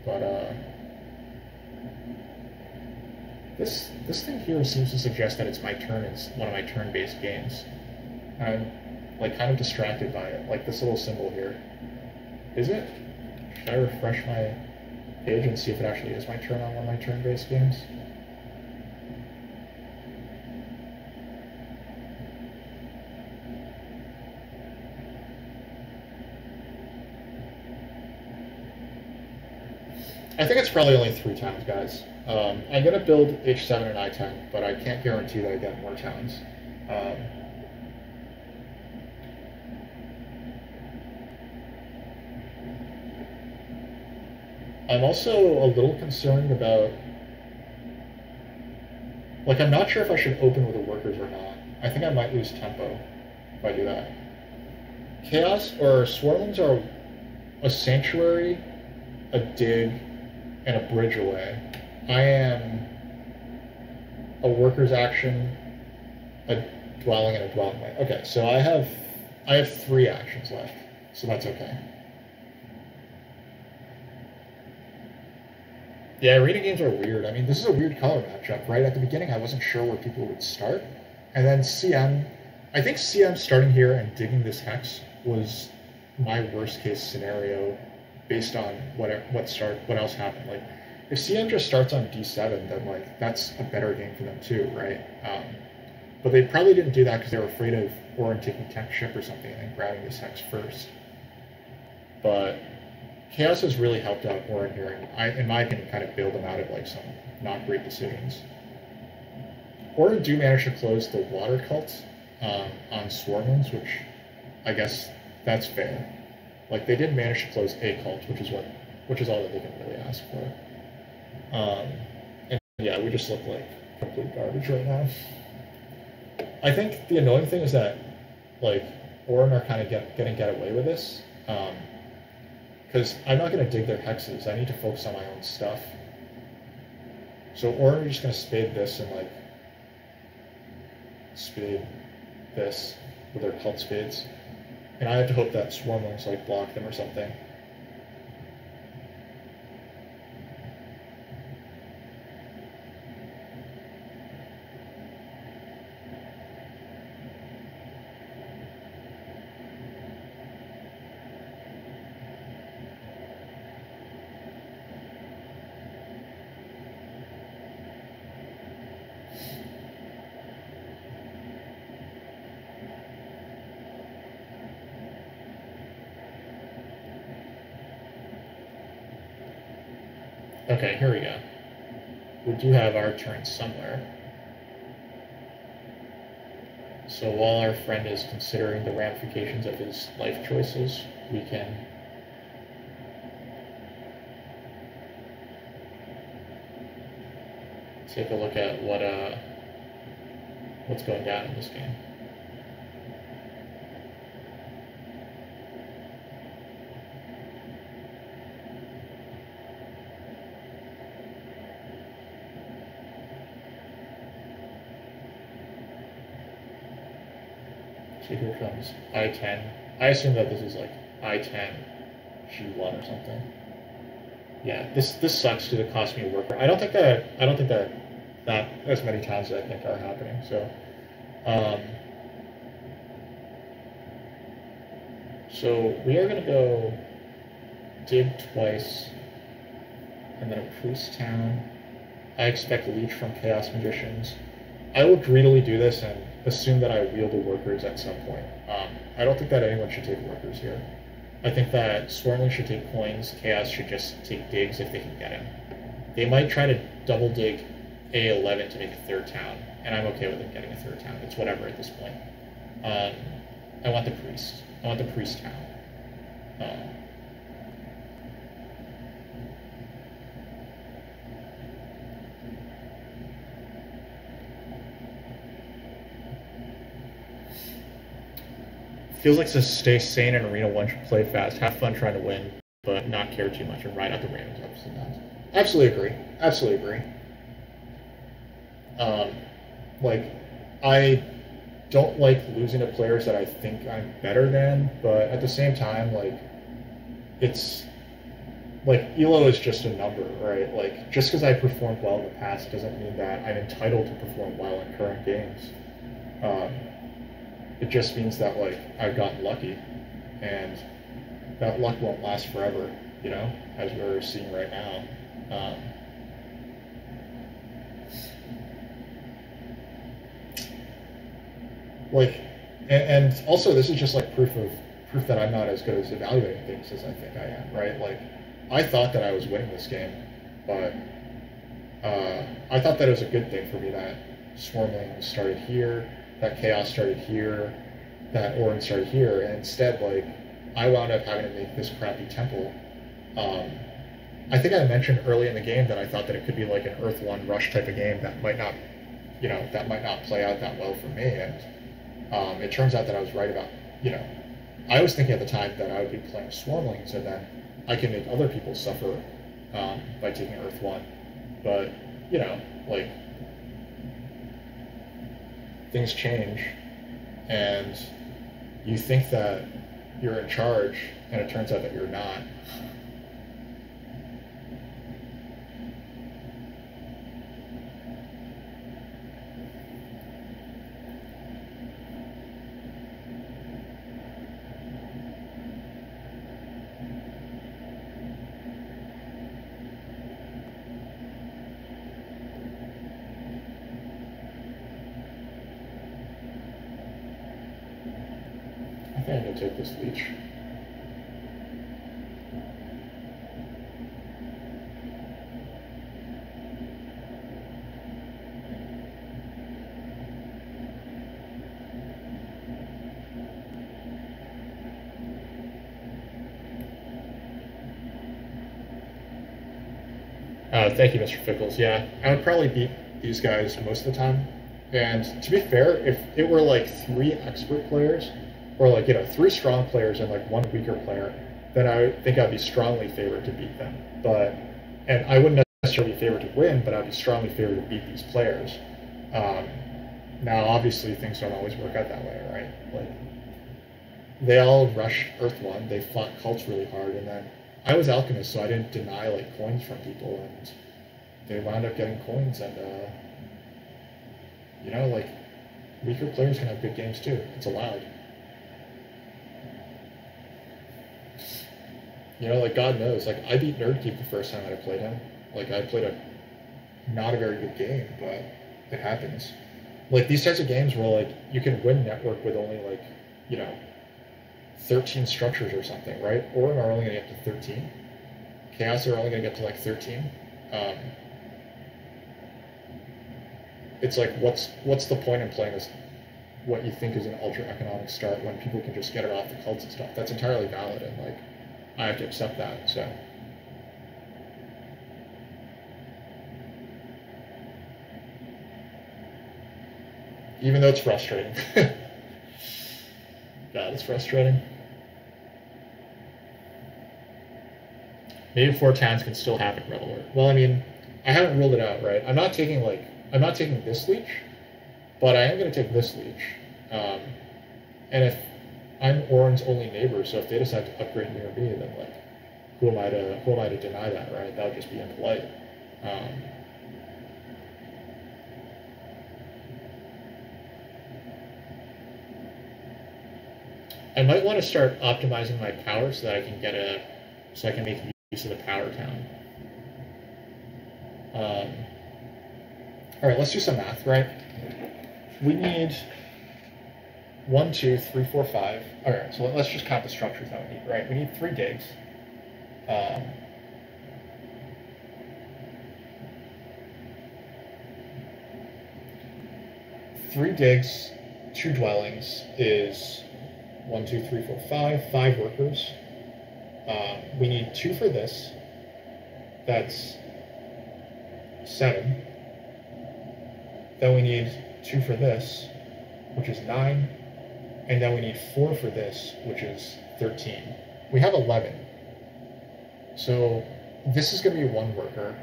But, This thing here seems to suggest that it's my turn in one of my turn-based games. I'm, like, kind of distracted by it, like this little symbol here. Is it? Should I refresh my page and see if it actually is my turn on one of my turn-based games? I think it's probably only 3 towns, guys. I'm going to build H7 and I10, but I can't guarantee that I get more towns. I'm also a little concerned about... Like, I'm not sure if I should open with the workers or not. I think I might lose tempo if I do that. Chaos or Swarmlings are a sanctuary, a dig, and a bridge away. I am a worker's action, a dwelling, and a dwelling away. Okay, so I have 3 actions left, so that's okay. Yeah, arena games are weird. I mean, this is a weird color matchup, right? At the beginning, I wasn't sure where people would start, and then CM, I think CM starting here and digging this hex was my worst case scenario based on what else happened. Like, if CM just starts on D7, then, like, that's a better game for them too, right? But they probably didn't do that because they were afraid of Orin taking tech ship or something and then grabbing this hex first. but Chaos has really helped out Orin here, and in my opinion, kind of bailed him out of like some not great decisions. Orin do manage to close the water cult on Swarmlings, which I guess that's fair. Like they did manage to close a cult, which is all that they can really ask for. And yeah, we just look like complete garbage right now. I think the annoying thing is that like Orin are kind of getting get away with this. Because I'm not going to dig their hexes. I need to focus on my own stuff. So Orin are just going to spade this and like spade this with their cult spades. And I have to hope that Swarmlings like block them or something. Okay, here we go. We do have our turn somewhere. So while our friend is considering the ramifications of his life choices, we can take a look at what's going down in this game. So here comes I-10. I assume that this is like I-10, G1 or something. Yeah, this sucks because it cost me a worker. I don't think that as many times as I think are happening. So we are gonna go dig twice, and then a priest town. I expect leech from Chaos Magicians. I will greedily do this and assume that I wield the workers at some point. I don't think that anyone should take workers here. I think that Swarmling should take coins, Chaos should just take digs if they can get him. They might try to double dig A11 to make a third town, and I'm okay with them getting a third town. It's whatever at this point. I want the priest. I want the priest town. Feels like to stay sane in Arena 1 should play fast, have fun trying to win, but not care too much and ride out the randoms ups and downs. Absolutely agree. Absolutely agree. Like, I don't like losing to players that I think I'm better than, but at the same time, like, it's like Elo is just a number, right? Like, just because I performed well in the past doesn't mean that I'm entitled to perform well in current games. It just means that like I've gotten lucky, and that luck won't last forever, you know, as we're seeing right now. Like, and also this is just like proof that I'm not as good as evaluating things as I think I am, right? Like, I thought that I was winning this game, but I thought that it was a good thing for me that Swarmling started here, that Chaos started here, that Orin started here, and instead, like, I wound up having to make this crappy temple. I think I mentioned early in the game that I thought that it could be like an Earth 1 rush type of game that might not, that might not play out that well for me, and it turns out that I was right about, I was thinking at the time that I would be playing Swarmlings, and then I can make other people suffer by taking Earth 1, but, like, things change, and you think that you're in charge, and it turns out that you're not. I think I'm going to take this leech. Thank you, Mr. Fickles. Yeah, I would probably beat these guys most of the time. And to be fair, if it were like three expert players, or like, you know, three strong players and like one weaker player, then I think I'd be strongly favored to beat them. But, and I wouldn't necessarily be favored to win, but I'd be strongly favored to beat these players. Um, Now, obviously, things don't always work out that way, right? Like, they all rushed Earth One, they fought cults really hard, and then I was alchemist, so I didn't deny like coins from people, and they wound up getting coins, and you know, like weaker players can have good games too. It's allowed. You know, like God knows, like I beat Nerdkeep the first time I played him. Like I played a not a very good game, but it happens. Like these types of games where like you can win network with only like, you know, 13 structures or something, right? Aurum are only going to get to 13. Chaos are only going to get to like 13. Um, it's like what's the point in playing this what you think is an ultra economic start when people can just get it off the cults and stuff? That's entirely valid, and like I have to accept that. So even though it's frustrating. God, it's frustrating. Maybe 4 towns can still happen, Reveler. Well, I mean, I haven't ruled it out, right? I'm not taking this leech, but I am going to take this leech. And if I'm Orin's only neighbor, so if they decide to upgrade near me, then like, who am I to deny that, right? That would just be impolite. I might want to start optimizing my power so that I can so I can make use of the power town. All right, let's do some math, right? We need 1, 2, 3, 4, 5. All right, so let's just count the structures that we need, right? We need 3 digs. 3 digs, 2 dwellings is 1, 2, 3, 4, 5. 5 workers. We need 2 for this. That's 7. Then we need 2 for this, which is 9. And then we need 4 for this, which is 13. We have 11. So this is going to be 1 worker.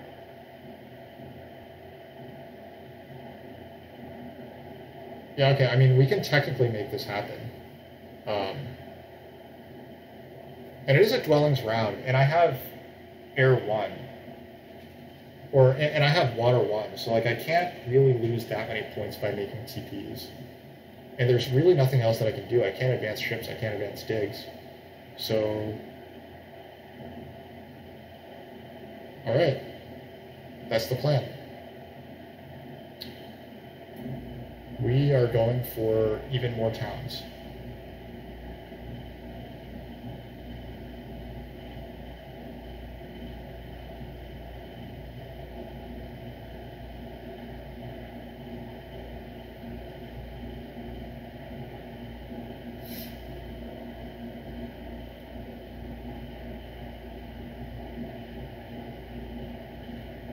Yeah, okay, I mean, we can technically make this happen. And it is a dwellings round, and I have air 1. And I have water 1, so like I can't really lose that many points by making TPs. And there's really nothing else that I can do. I can't advance ships, I can't advance digs. So, alright, that's the plan. We are going for even more towns.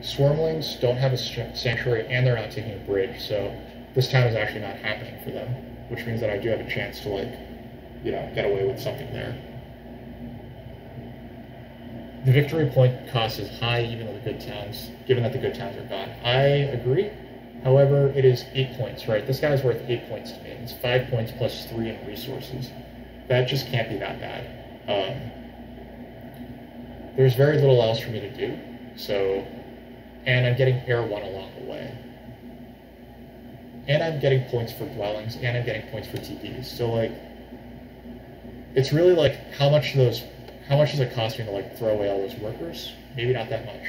Swarmlings don't have a sanctuary, and they're not taking a bridge, so this town is actually not happening for them, which means that I do have a chance to, like, you know, get away with something there. The victory point cost is high, even though given that the good towns are gone. I agree. However, it is 8 points, right? This guy's worth 8 points to me. It's 5 points plus 3 in resources. That just can't be that bad. There's very little else for me to do, so... And I'm getting air 1 along the way. And I'm getting points for dwellings, and I'm getting points for TPs. So, like, it's really like, how much does it cost me to, like, throw away all those workers? Maybe not that much.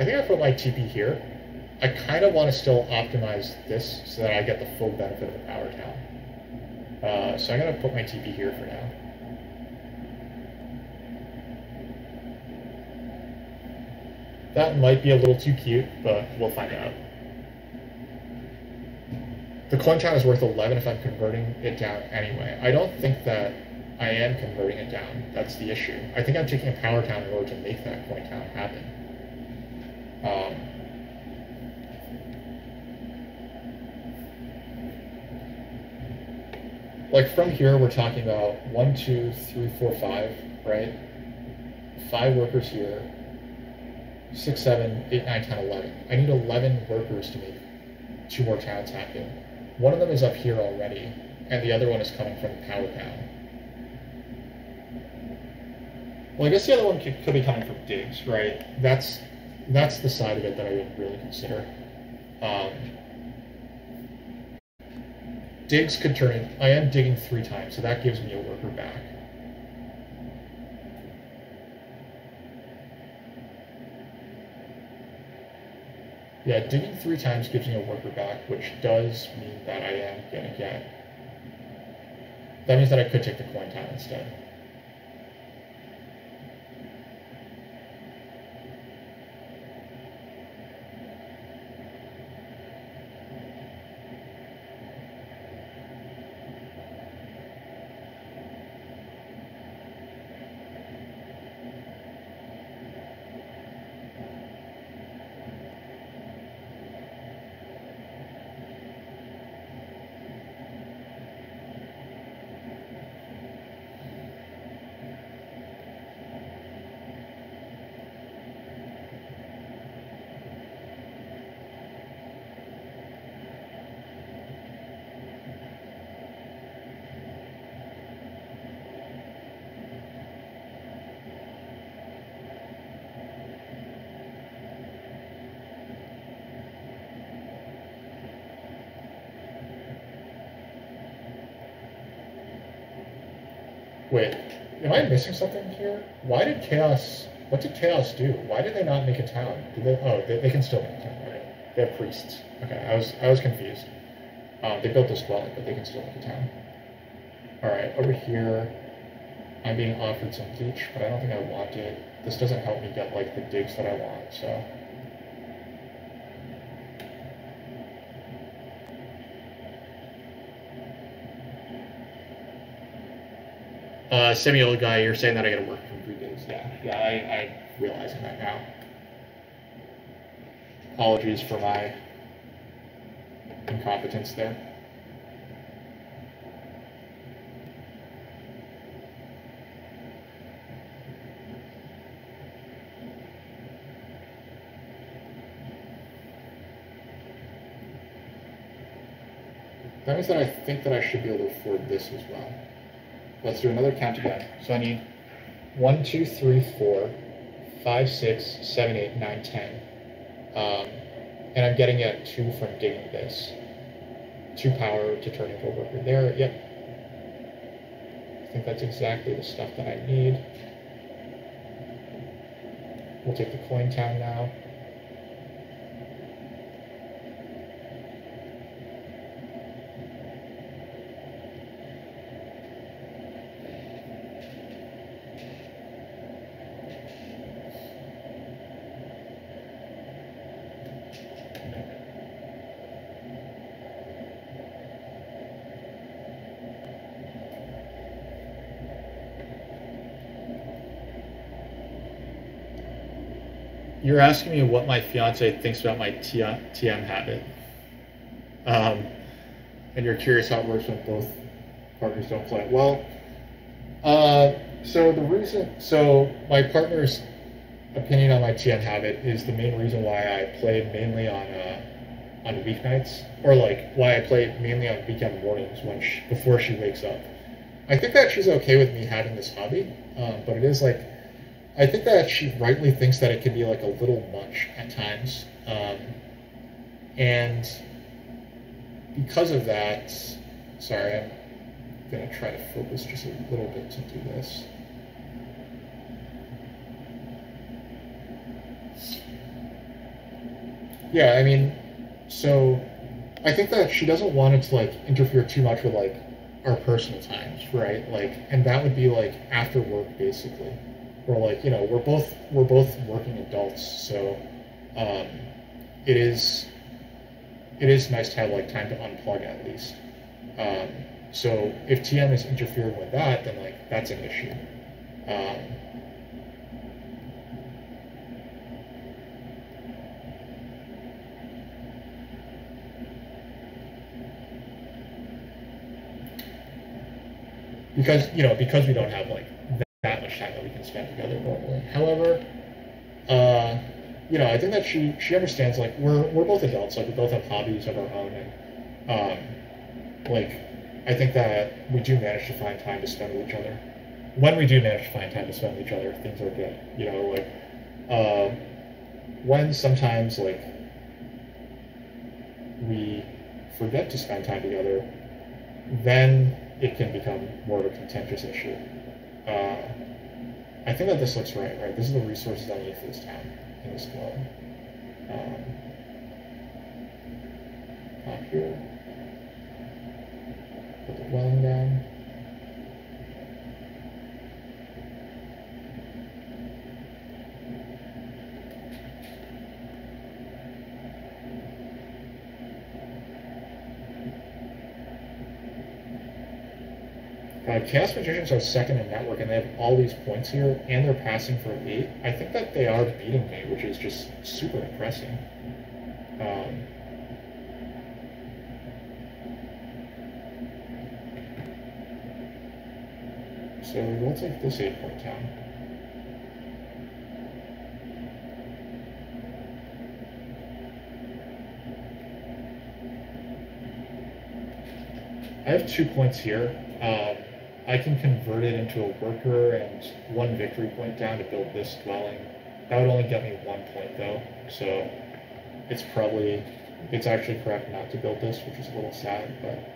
I think I put my TP here. I kind of want to still optimize this so that I get the full benefit of the power town. So I'm going to put my TP here for now. That might be a little too cute, but we'll find out. The coin town is worth 11 if I'm converting it down anyway. I don't think that I am converting it down. That's the issue. I think I'm taking a power town in order to make that coin town happen. Like from here, we're talking about 1, 2, 3, 4, 5, right? 5 workers here. 6, 7, 8, 9, 10, 11. I need 11 workers to make 2 more towns happen. One of them is up here already, and the other one is coming from the power town. Well, I guess the other one could be coming from digs, right? That's the side of it that I didn't really consider. Digs could turn in. I am digging 3 times, so that gives me a worker back. Yeah, digging 3 times gives me a worker back, which does mean that I am going to get... That means that I could take the coin town instead. Wait, am I missing something here? Why did Chaos... What did Chaos do? Why did they not make a town? Did they... Oh, they can still make a town, right? They have priests. Okay, I was confused. They built this dwelling, but they can still make a town. Alright, over here, I'm being offered some bleach, but I don't think I want it. This doesn't help me get, like, the digs that I want, so... Semi-old guy, you're saying that I gotta work from 3 days. Yeah, I'm realizing that now. Apologies for my incompetence there. That means that I think that I should be able to afford this as well. Let's do another count again. So I need 1, 2, 3, 4, 5, 6, 7, 8, 9, 10. And I'm getting at 2 from digging this. 2 power to turn into a worker there. Yep. I think that's exactly the stuff that I need. We'll take the coin town now. You're asking me what my fiance thinks about my TM habit. And you're curious how it works when both partners don't play. Well, so my partner's opinion on my TM habit is the main reason why I play mainly on weeknights, or like why I play mainly on weekend mornings before she wakes up. I think that she's okay with me having this hobby, but it is like, I think that she rightly thinks that it can be like a little much at times. And because of that, sorry, I'm going to try to focus just a little bit to do this. Yeah, I mean, so I think that she doesn't want it to like interfere too much with like our personal times, right? Like, and that would be like after work, basically. Or like, you know, we're both working adults, so um, it is it is nice to have like time to unplug at least. Um, so if TM is interfering with that, then like that's an issue. Um, because because we don't have like that much time that we can spend together normally. However, uh, I think that she understands like we're both adults, like we both have hobbies of our own, and like I think that we do manage to find time to spend with each other. When we do manage to find time to spend with each other, things are good. Like uh, when sometimes like we forget to spend time together, then it can become more of a contentious issue. Uh, I think that this looks right, right? This is the resources I need for this town in this dwelling. Um, Pop here. Put the dwelling down. Chaos Magicians are second in network, and they have all these points here, and they're passing for 8. I think that they are beating me, which is just super impressive. So we'll take this 8-point town. I have 2 points here. I can convert it into a worker and 1 victory point down to build this dwelling. That would only get me 1 point though, so it's actually correct not to build this, which is a little sad, but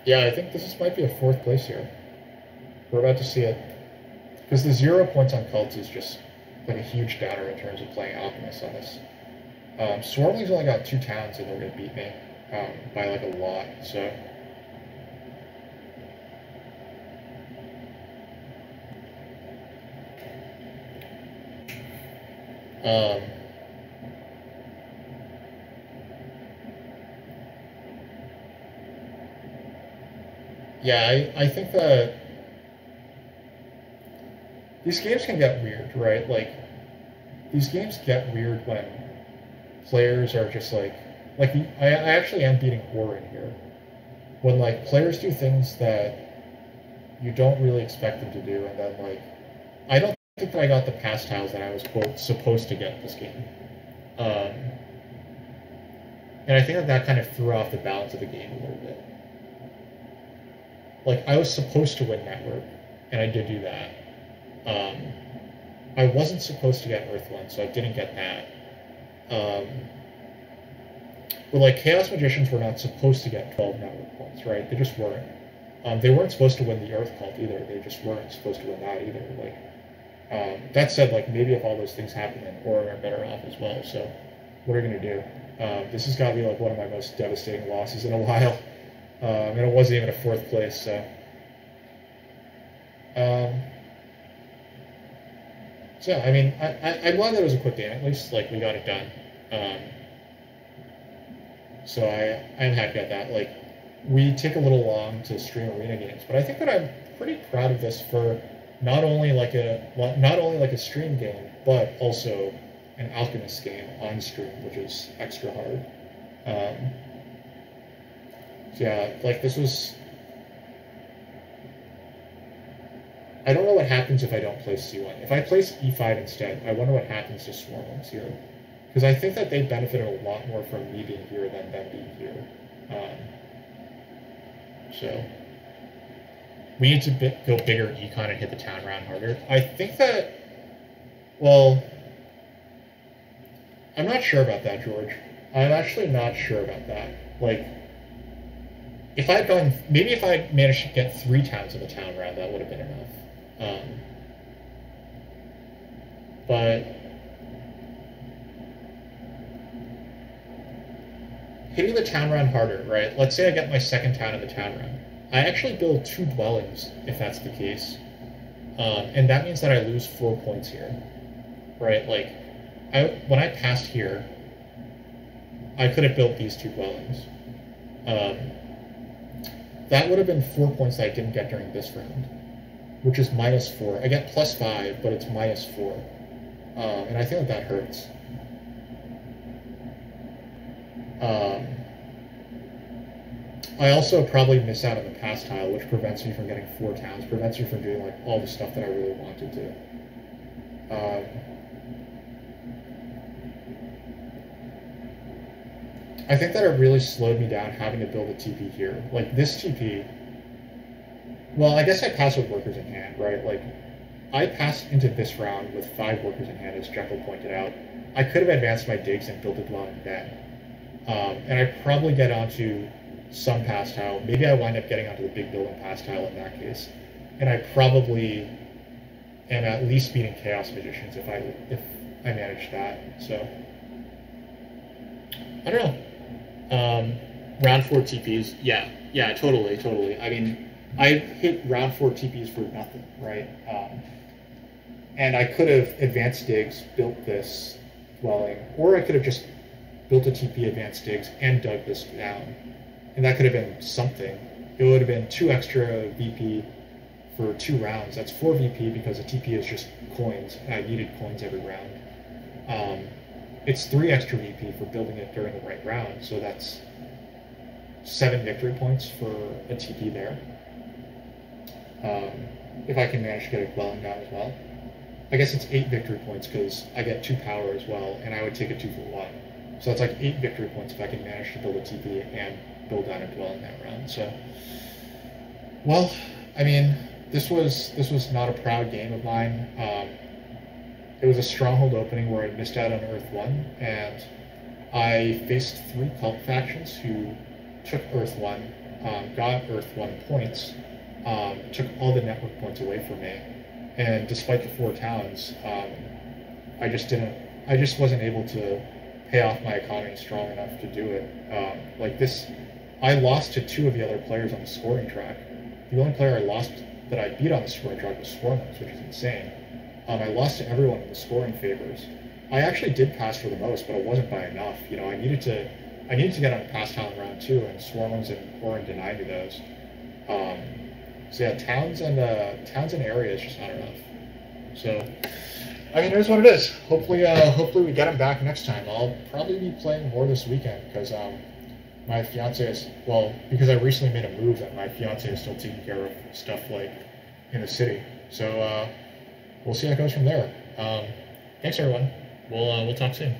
yeah, I think this might be a 4th place here. We're about to see it. Because the 0 points on cults is just like a huge downer in terms of playing Alchemist on this. Swarmling's only got 2 towns and they're going to beat me by like a lot, so... yeah, I think that these games can get weird, right? Like, these games get weird when players are just like I actually am beating Orin here. When like players do things that you don't really expect them to do, and then like I don't think that I got the pass tiles that I was quote supposed to get this game. And I think that kind of threw off the balance of the game a little bit. Like I was supposed to win network, and I did do that. I wasn't supposed to get Earth One, so I didn't get that. But like Chaos Magicians were not supposed to get 12 network points, right? They just weren't. They weren't supposed to win the Earth Cult either. They just weren't supposed to win that either. Like that said, like maybe if all those things happen, then Orin are better off as well. So what are we gonna do? This has got to be like one of my most devastating losses in a while, and it wasn't even a 4th place. So. So yeah, I mean, I'm glad that it was a quick game. At least like we got it done. So I'm happy about that. Like we take a little long to stream arena games, but I think that I'm pretty proud of this for not only like a stream game, but also an Alchemist game on stream, which is extra hard. So yeah, like this was. I don't know what happens if I don't place C1. If I place E5 instead, I wonder what happens to Swarmlings here. Because I think that they benefited a lot more from me being here than them being here. So we need to go bigger econ and hit the town round harder. I think that, well, I'm not sure about that, George. I'm actually not sure about that. Like, if I'd gone, maybe if I managed to get 3 towns in the town round, that would have been enough. But hitting the town round harder, right? Let's say I get my second town in the town round. I actually build 2 dwellings if that's the case, and that means that I lose 4 points here, right? Like, when I passed here, I could have built these 2 dwellings. That would have been 4 points that I didn't get during this round, which is -4. I get +5, but it's -4, and I think that hurts. I also probably miss out on the pass tile, which prevents me from getting 4 towns, prevents me from doing like all the stuff that I really wanted to. I think that it really slowed me down having to build a TP here. Like this TP, well, I guess I passed with workers in hand, right? Like I passed into this round with 5 workers in hand, as Jekyll pointed out. I could have advanced my digs and built a dwelling then. And I probably get onto some pass tile. Maybe I wind up getting onto the big building pass tile in that case. And I probably am at least beating Chaos Magicians if I manage that. So I don't know. Round 4 TPs, yeah, totally. I mean, I hit round 4 TPs for nothing, right? And I could have advanced digs, built this dwelling, or I could have just built a TP, advanced digs, and dug this down. And that could have been something. It would have been 2 extra VP for 2 rounds. That's 4 VP because a TP is just coins, and I needed coins every round. It's 3 extra VP for building it during the right round, so that's 7 victory points for a TP there. If I can manage to get a dwelling down as well. I guess it's 8 victory points because I get 2 power as well, and I would take a 2 for 1. So that's like 8 victory points if I can manage to build a TP and build down a dwelling that round. So, well, I mean, this was not a proud game of mine. It was a stronghold opening where I missed out on Earth 1, and I faced 3 cult factions who took Earth 1, got Earth 1 points, took all the network points away from me, and despite the 4 towns, I just wasn't able to pay off my economy strong enough to do it. Like this, I lost to 2 of the other players on the scoring track. The only player I lost that I beat on the scoring track was Swarmers, which is insane. I lost to everyone in the scoring favors. I actually did pass for the most, but it wasn't by enough. You know, I needed to get on a pass tile in round 2, and Swarmers and Orin denied me those. So yeah, towns and areas just not enough. So, I mean, here's what it is. Hopefully we get him back next time. I'll probably be playing more this weekend because my fiance is, well, because I recently made a move and my fiance is still taking care of stuff like in the city. So we'll see how it goes from there. Thanks everyone. We'll talk soon.